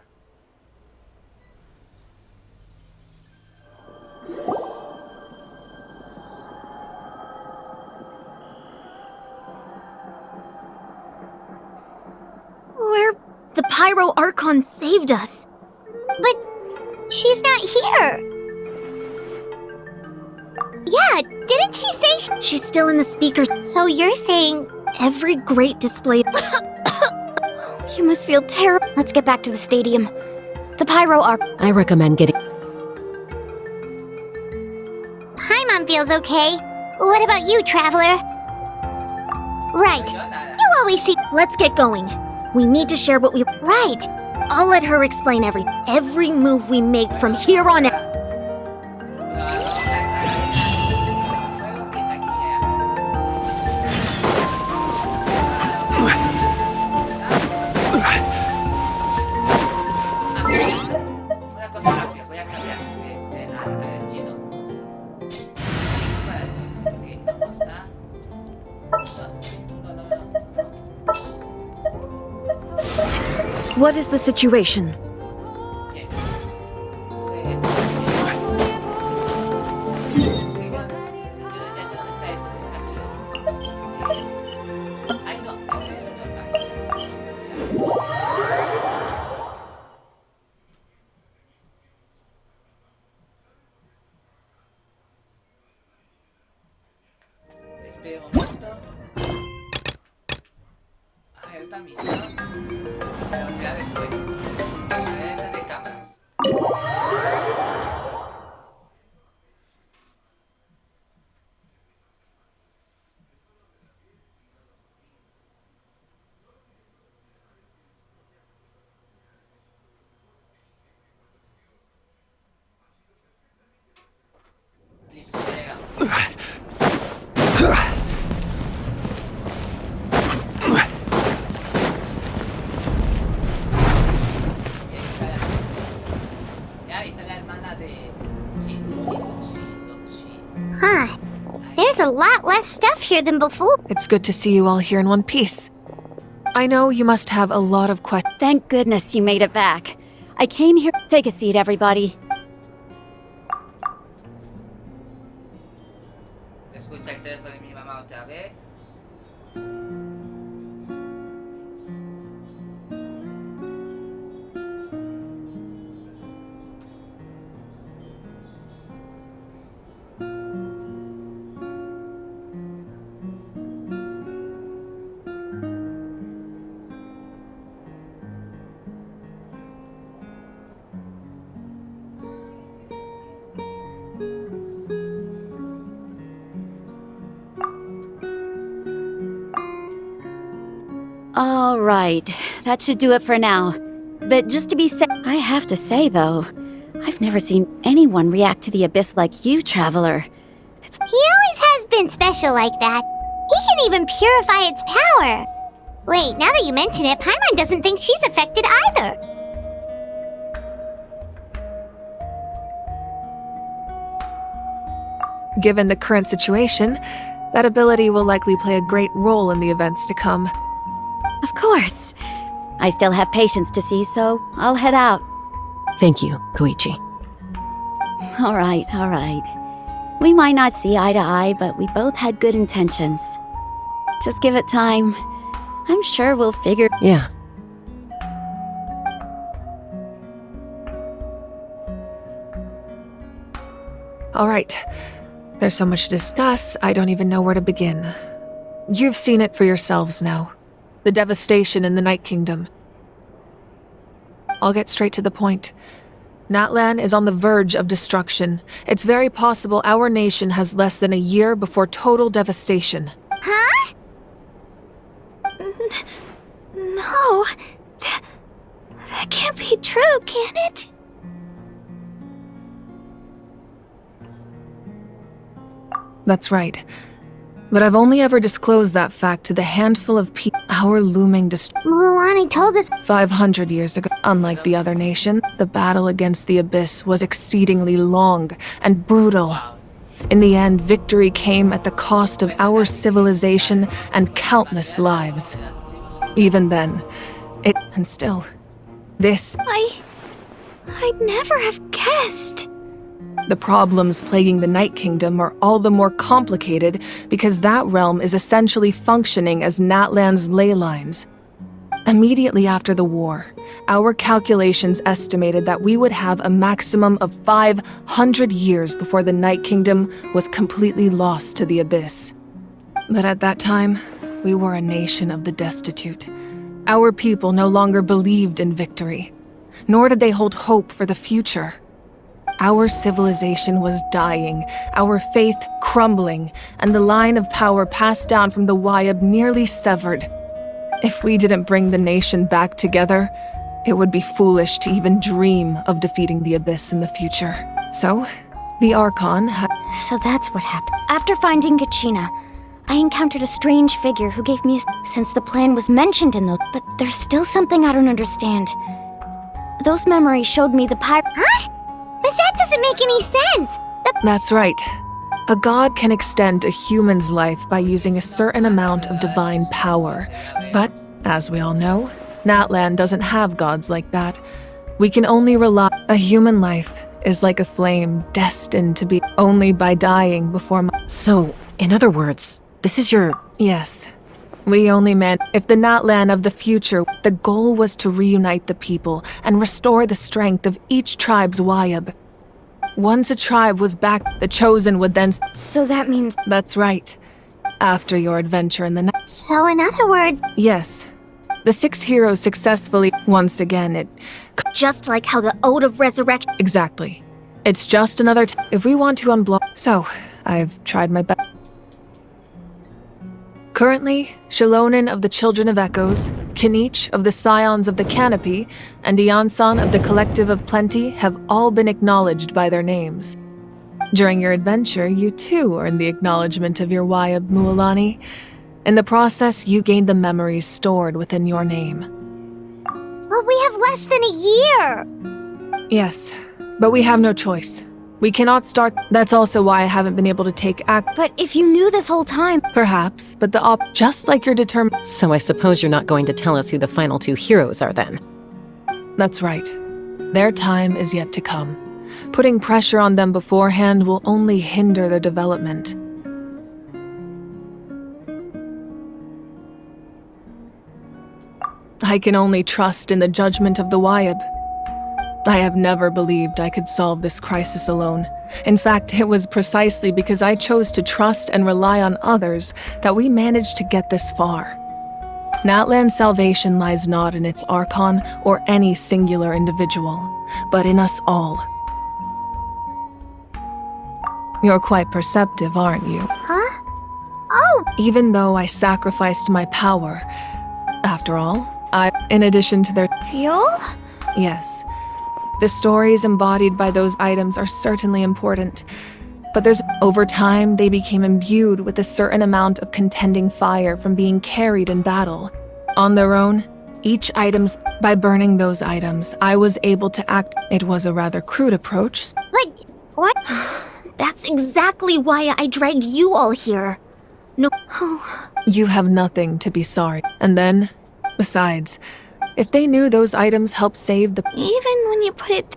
The Pyro Archon saved us. But She's not here. Yeah, didn't she say She's still in the speakers. So you're saying... Every great display... You must feel terrible. Let's get back to the stadium. The pyro arc... I recommend getting... Paimon feels okay. What about you, Traveler? Right. You always see... Let's get going. We need to share what we... Right. I'll let her explain every move we make from here on out. What is the situation? Espera un momento. Hay otra misión. Pero ya después. Detrás de cámaras. Listo, llega. Huh. There's a lot less stuff here than before. It's good to see you all here in one piece. I know you must have a lot of questions. Thank goodness you made it back. I came here... Take a seat, everybody. Escucha el teléfono de mi mamá otra vez. All right, that should do it for now. But just to be safe, I have to say though, I've never seen anyone react to the abyss like you, Traveler. He always has been special like that. He can even purify its power. Wait, now that you mention it, Paimon doesn't think she's affected either. Given the current situation, that ability will likely play a great role in the events to come. Of course. I still have patients to see, so I'll head out. Thank you, Koichi. All right. We might not see eye to eye, but we both had good intentions. Just give it time. I'm sure we'll figure... Yeah. All right. There's so much to discuss, I don't even know where to begin. You've seen it for yourselves now. The devastation in the Night Kingdom. I'll get straight to the point. Natlan is on the verge of destruction. It's very possible our nation has less than a year before total devastation. Huh? No. That can't be true, can it? That's right. But I've only ever disclosed that fact to the handful of people. Our looming Mualani told us 500 years ago. Unlike the other nation, the battle against the Abyss was exceedingly long and brutal. In the end, victory came at the cost of our civilization and countless lives. Even then, and still, this... I'd never have guessed. The problems plaguing the Night Kingdom are all the more complicated because that realm is essentially functioning as Natlan's ley lines. Immediately after the war, Our calculations estimated that we would have a maximum of 500 years before the Night Kingdom was completely lost to the abyss. But at that time, we were a nation of the destitute. Our people no longer believed in victory, nor did they hold hope for the future. Our civilization was dying, our faith crumbling, and the line of power passed down from the Wyab nearly severed. If we didn't bring the nation back together, it would be foolish to even dream of defeating the Abyss in the future. So, the Archon had... So that's what happened. After finding Kachina, I encountered a strange figure who gave me since the plan was mentioned in those... But there's still something I don't understand. Those memories showed me the Huh? But that doesn't make any sense! That's right. A god can extend a human's life by using a certain amount of divine power. But, as we all know, Natlan doesn't have gods like that. We can only rely... A human life is like a flame destined to be only by dying before... So, in other words, this is your... Yes. We only meant if the Natlan of the future, the goal was to reunite the people and restore the strength of each tribe's Wyab. Once a tribe was back, the Chosen would then... So that means... That's right. After your adventure in the night... So in other words... Yes. The 6 heroes successfully... Once again, it... Just like how the Ode of Resurrection... Exactly. It's just another if we want to unblock... So, I've tried my best. Currently, Shalonin of the Children of Echoes, Kinich of the Scions of the Canopy, and Iansan of the Collective of Plenty have all been acknowledged by their names. During your adventure, you too earned the acknowledgement of your Wyab Mualani. In the process, you gained the memories stored within your name. But we have less than a year! Yes, but we have no choice. We cannot start. That's also why I haven't been able to take act. But if you knew this whole time... Perhaps, but just like you're determined... So I suppose you're not going to tell us who the final 2 heroes are then? That's right. Their time is yet to come. Putting pressure on them beforehand will only hinder their development. I can only trust in the judgment of the Wyab. I have never believed I could solve this crisis alone. In fact, it was precisely because I chose to trust and rely on others that we managed to get this far. Natlan's salvation lies not in its Archon or any singular individual, but in us all. You're quite perceptive, aren't you? Huh? Oh! Even though I sacrificed my power, after all, in addition to their... Fuel? Yes. The stories embodied by those items are certainly important, but over time, they became imbued with a certain amount of contending fire from being carried in battle. On their own, by burning those items, I was able to act. It was a rather crude approach. But, what? That's exactly why I dragged you all here. No. You have nothing to be sorry. And then, besides, if they knew those items helped save the... Even when you put it...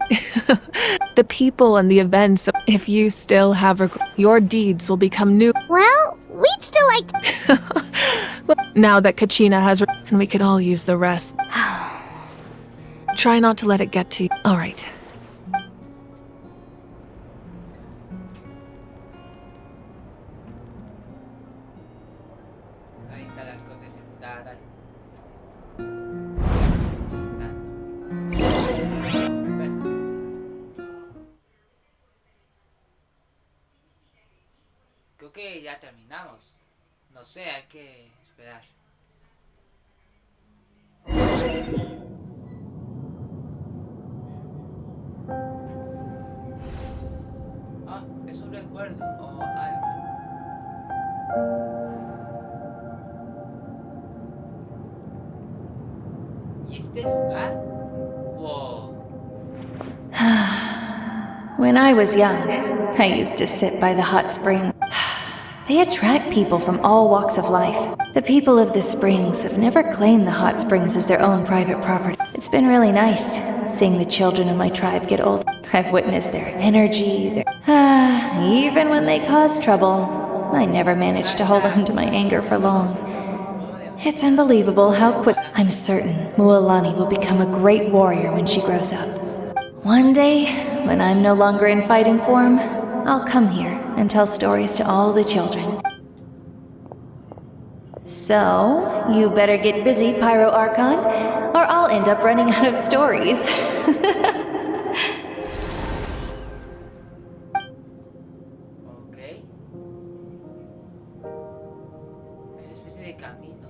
the people and the events, if you still have your deeds will become new... Well, we'd still like to... Well, now that Kachina has... And we could all use the rest. Try not to let it get to you. All right. Ahí está la arconte sentada. Creo que ya terminamos. No sé, hay que esperar. Ah, es un recuerdo o algo. ¿Y este lugar? Wow. When I was young, I used to sit by the hot spring. They attract people from all walks of life. The people of the springs have never claimed the hot springs as their own private property. It's been really nice, seeing the children of my tribe get old. I've witnessed their energy, even when they cause trouble, I never managed to hold on to my anger for long. It's unbelievable how quick. I'm certain Mualani will become a great warrior when she grows up. One day, when I'm no longer in fighting form, I'll come here and tell stories to all the children. So, you better get busy, Pyro Archon, or I'll end up running out of stories. Ok. Hay una especie de camino.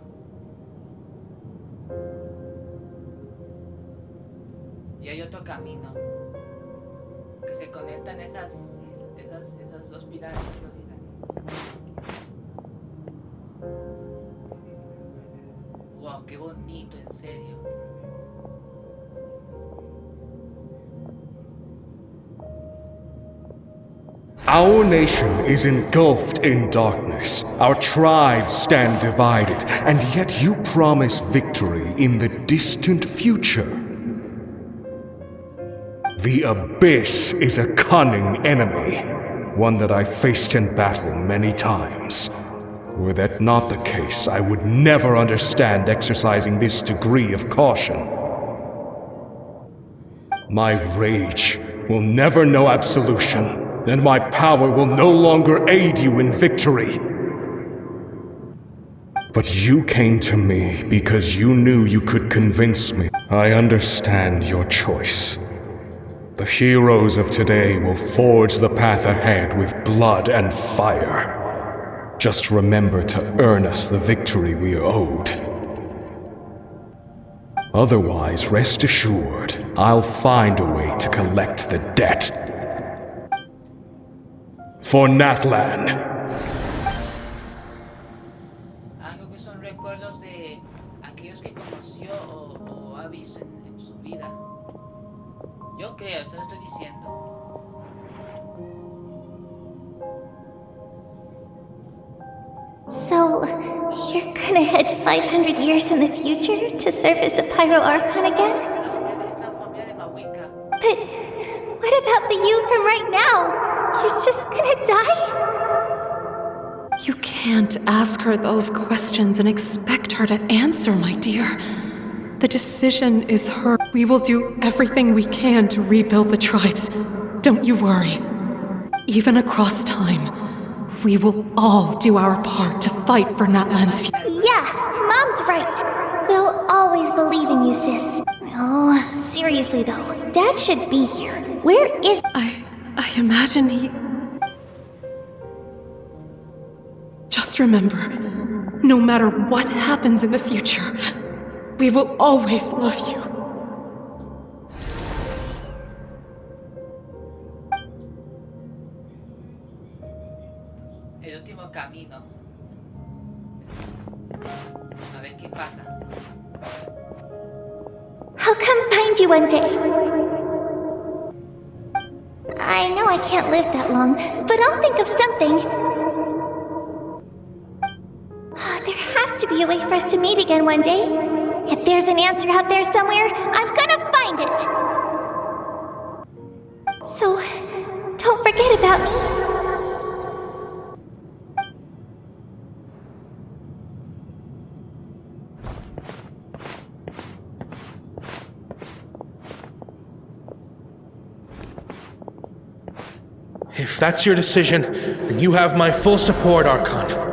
Y hay otro camino que se conectan esas dos pilares, esos pilares. Wow, qué bonito, en serio. Our nation is engulfed in darkness. Our tribes stand divided, and yet you promise victory in the distant future. The Abyss is a cunning enemy, one that I faced in battle many times. Were that not the case, I would never understand exercising this degree of caution. My rage will never know absolution, and my power will no longer aid you in victory. But you came to me because you knew you could convince me. I understand your choice. The heroes of today will forge the path ahead with blood and fire. Just remember to earn us the victory we are owed. Otherwise, rest assured, I'll find a way to collect the debt. For Natlan. Algo que son recuerdos de aquellos que conoció o ha visto en su vida. Yo creo, eso lo estoy diciendo. So, you're gonna head 500 years in the future to serve as the Pyro Archon again? But what about the you from right now? You're just gonna die? You can't ask her those questions and expect her to answer, my dear. The decision is hers. We will do everything we can to rebuild the tribes. Don't you worry. Even across time, we will all do our part to fight for Natlan's future. Yeah, Mom's right. We'll always believe in you, sis. Oh, seriously though, Dad should be here. Where is... I imagine he... Just remember, no matter what happens in the future, we will always love you. El último camino. A ver qué pasa. I'll come find you one day. I know I can't live that long, but I'll think of something. There has to be a way for us to meet again one day. If there's an answer out there somewhere, I'm gonna find it. So, don't forget about me. If that's your decision, then you have my full support, Archon.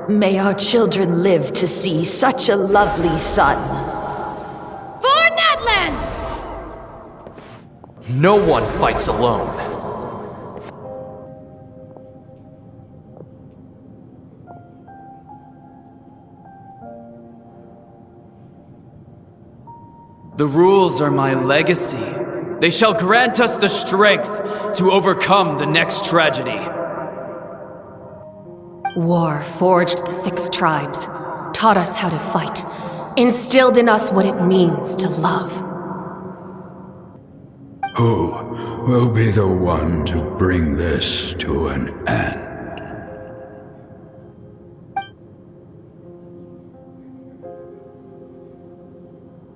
May our children live to see such a lovely son. For Natlan! No one fights alone. The rules are my legacy. They shall grant us the strength to overcome the next tragedy. War forged the 6 tribes, taught us how to fight, instilled in us what it means to love. Who will be the one to bring this to an end?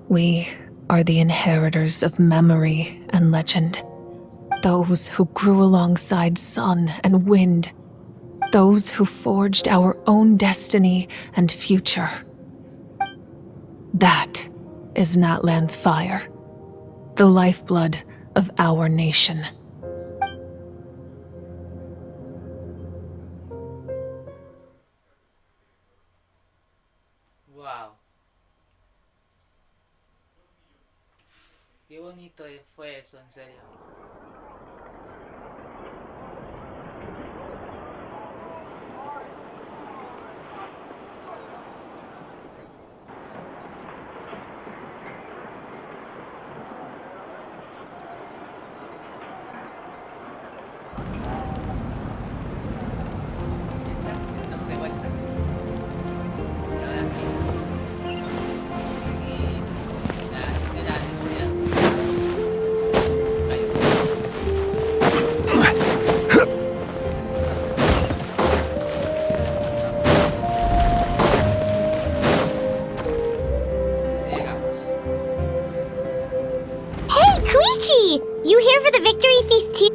We are the inheritors of memory and legend. Those who grew alongside sun and wind. Those who forged our own destiny and future. That is Natlan's fire. The lifeblood of our nation. Wow. Qué bonito fue eso, en serio.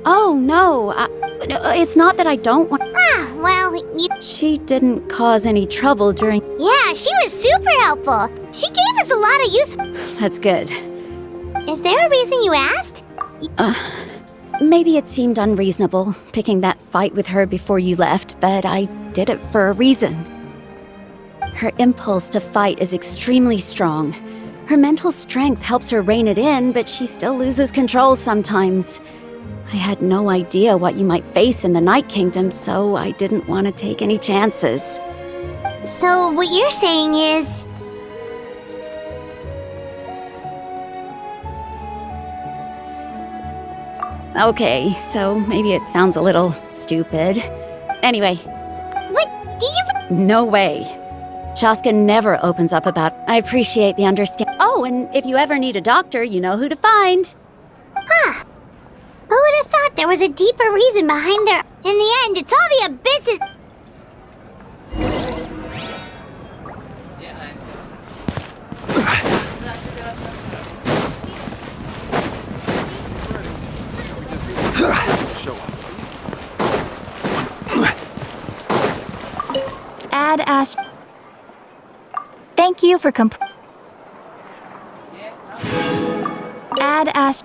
Oh, no. It's not that I don't want... Ah, well, She didn't cause any trouble during... Yeah, she was super helpful. She gave us a lot of use... That's good. Is there a reason you asked? Maybe it seemed unreasonable, picking that fight with her before you left, but I did it for a reason. Her impulse to fight is extremely strong. Her mental strength helps her rein it in, but she still loses control sometimes. I had no idea what you might face in the Night Kingdom, so I didn't want to take any chances. So what you're saying is... Okay, so maybe it sounds a little stupid. Anyway. What? Do you... No way. Shaska never opens up about... I appreciate the understanding. Oh, and if you ever need a doctor, you know who to find. Huh. Who would have thought there was a deeper reason behind their... In the end, it's all the abysses... Add Ash... Thank you for Add Ash...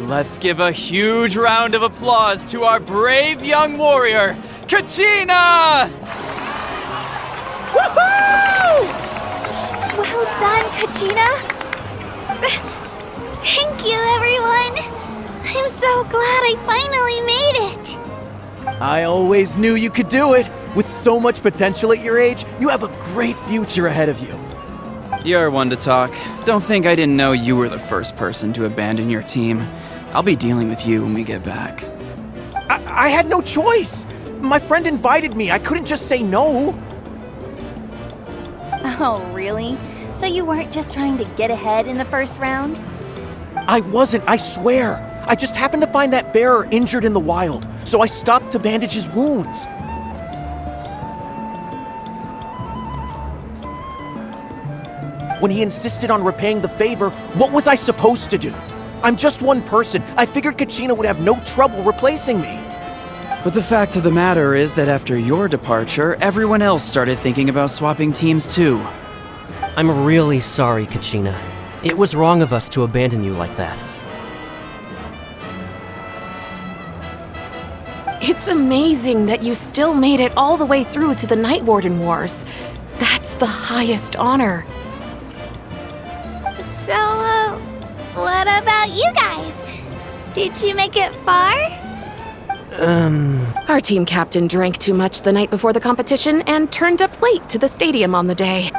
Let's give a huge round of applause to our brave young warrior, Kachina! Woohoo! Well done, Kachina! Thank you, everyone! I'm so glad I finally made it! I always knew you could do it! With so much potential at your age, you have a great future ahead of you. You're one to talk. Don't think I didn't know you were the first person to abandon your team. I'll be dealing with you when we get back. I had no choice! My friend invited me, I couldn't just say no! Oh, really? So you weren't just trying to get ahead in the first round? I wasn't, I swear! I just happened to find that bearer injured in the wild, so I stopped to bandage his wounds. When he insisted on repaying the favor, what was I supposed to do? I'm just one person. I figured Kachina would have no trouble replacing me. But the fact of the matter is that after your departure, everyone else started thinking about swapping teams too. I'm really sorry, Kachina. It was wrong of us to abandon you like that. It's amazing that you still made it all the way through to the Night Warden Wars. That's the highest honor. So, what about you guys? Did you make it far? Our team captain drank too much the night before the competition and turned up late to the stadium on the day.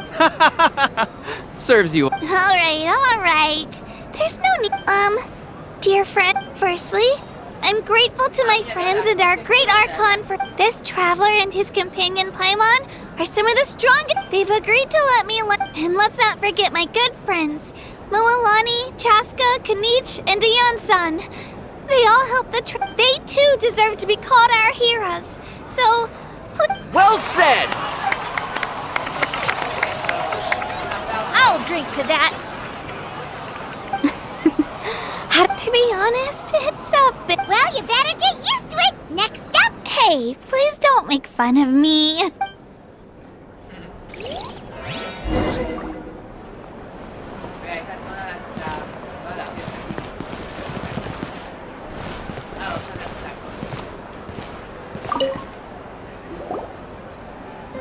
Serves you. Alright. There's no need. Dear friend, firstly, I'm grateful to my friends and our great Archon for this traveler and his companion Paimon are some of the strongest. They've agreed to let me learn. And let's not forget my good friends, Moalani, Chaska, Kanich, and Ayan-san. They all helped they too deserve to be called our heroes. So, well said! I'll drink to that. To be honest, it's a bit... Well, you better get used to it. Next up. Hey, please don't make fun of me.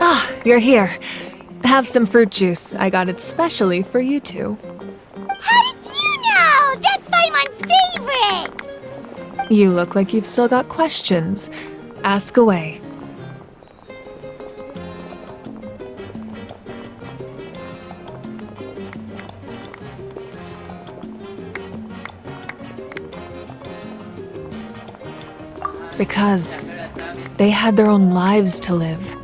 Ah, you're here. Have some fruit juice. I got it specially for you two. How did you know? That's Paimon's favorite! You look like you've still got questions. Ask away. Because they had their own lives to live.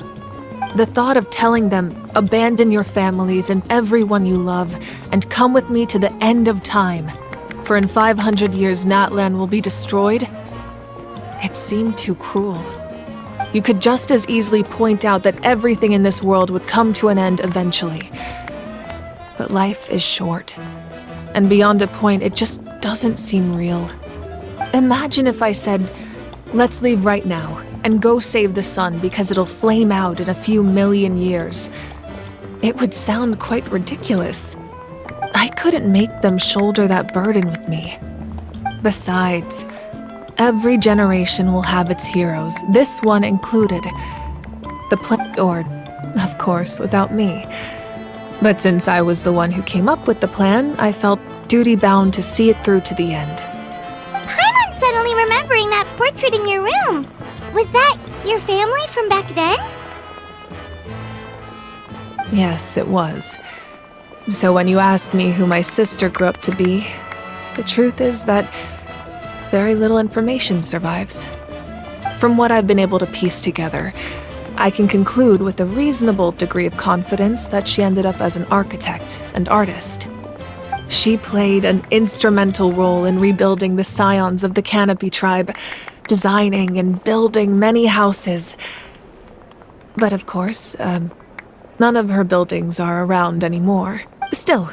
The thought of telling them, abandon your families and everyone you love, and come with me to the end of time, for in 500 years Natlan will be destroyed, it seemed too cruel. You could just as easily point out that everything in this world would come to an end eventually. But life is short, and beyond a point, it just doesn't seem real. Imagine if I said, let's leave right now, and go save the sun because it'll flame out in a few million years. It would sound quite ridiculous. I couldn't make them shoulder that burden with me. Besides, every generation will have its heroes, this one included. Or, of course, without me. But since I was the one who came up with the plan, I felt duty-bound to see it through to the end. Paimon's suddenly remembering that portrait in your room. Was that your family from back then? Yes, it was. So when you asked me who my sister grew up to be, the truth is that very little information survives. From what I've been able to piece together, I can conclude with a reasonable degree of confidence that she ended up as an architect and artist. She played an instrumental role in rebuilding the scions of the Canopy tribe, designing and building many houses. But of course, none of her buildings are around anymore. Still,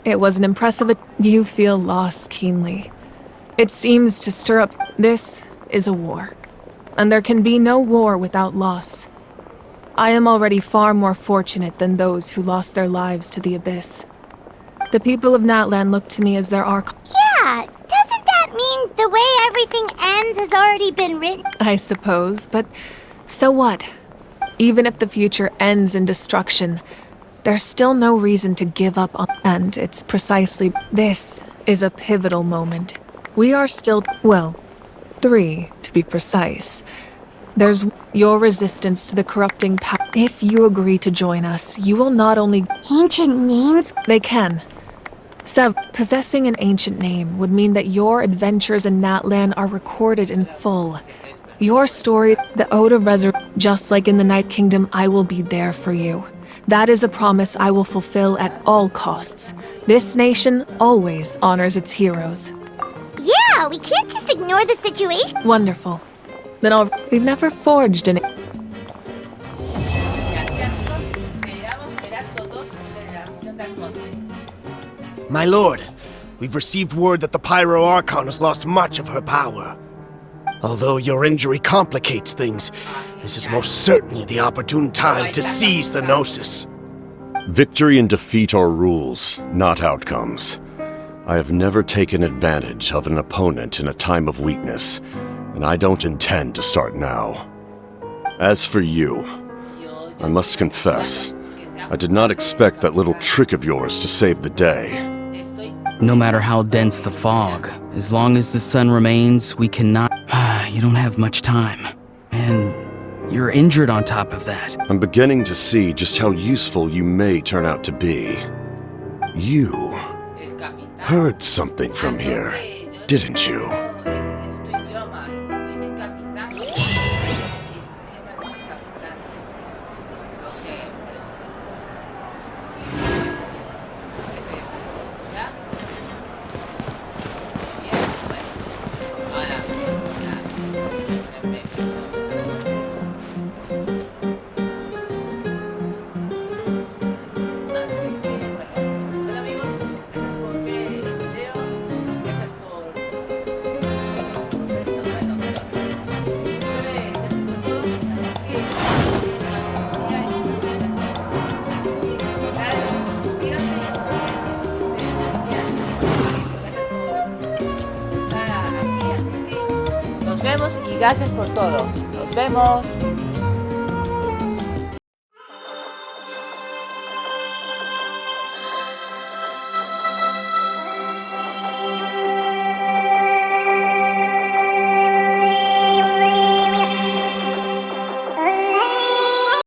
it was an impressive... You feel loss keenly. It seems to stir up... This is a war, and there can be no war without loss. I am already far more fortunate than those who lost their lives to the Abyss. The people of Natlan look to me as their arch... Yeah, doesn't that mean the way everything ends has already been written? I suppose, but so what? Even if the future ends in destruction, there's still no reason to give up on... And it's precisely... This is a pivotal moment. We are still... Well, 3, to be precise. There's your resistance to the corrupting power. If you agree to join us, you will not only... Ancient names? They can. Possessing an ancient name would mean that your adventures in Natlan are recorded in full. Your story, the Ode of Resurrection, just like in the Night Kingdom, I will be there for you. That is a promise I will fulfill at all costs. This nation always honors its heroes. Yeah, we can't just ignore the situation. Wonderful. Then we've never forged an... My lord, we've received word that the Pyro Archon has lost much of her power. Although your injury complicates things, this is most certainly the opportune time to seize the Gnosis. Victory and defeat are rules, not outcomes. I have never taken advantage of an opponent in a time of weakness, and I don't intend to start now. As for you, I must confess, I did not expect that little trick of yours to save the day. No matter how dense the fog, as long as the sun remains, we cannot... You don't have much time. And you're injured on top of that. I'm beginning to see just how useful you may turn out to be. You heard something from here, didn't you? Nos vemos y gracias por todo. Nos vemos.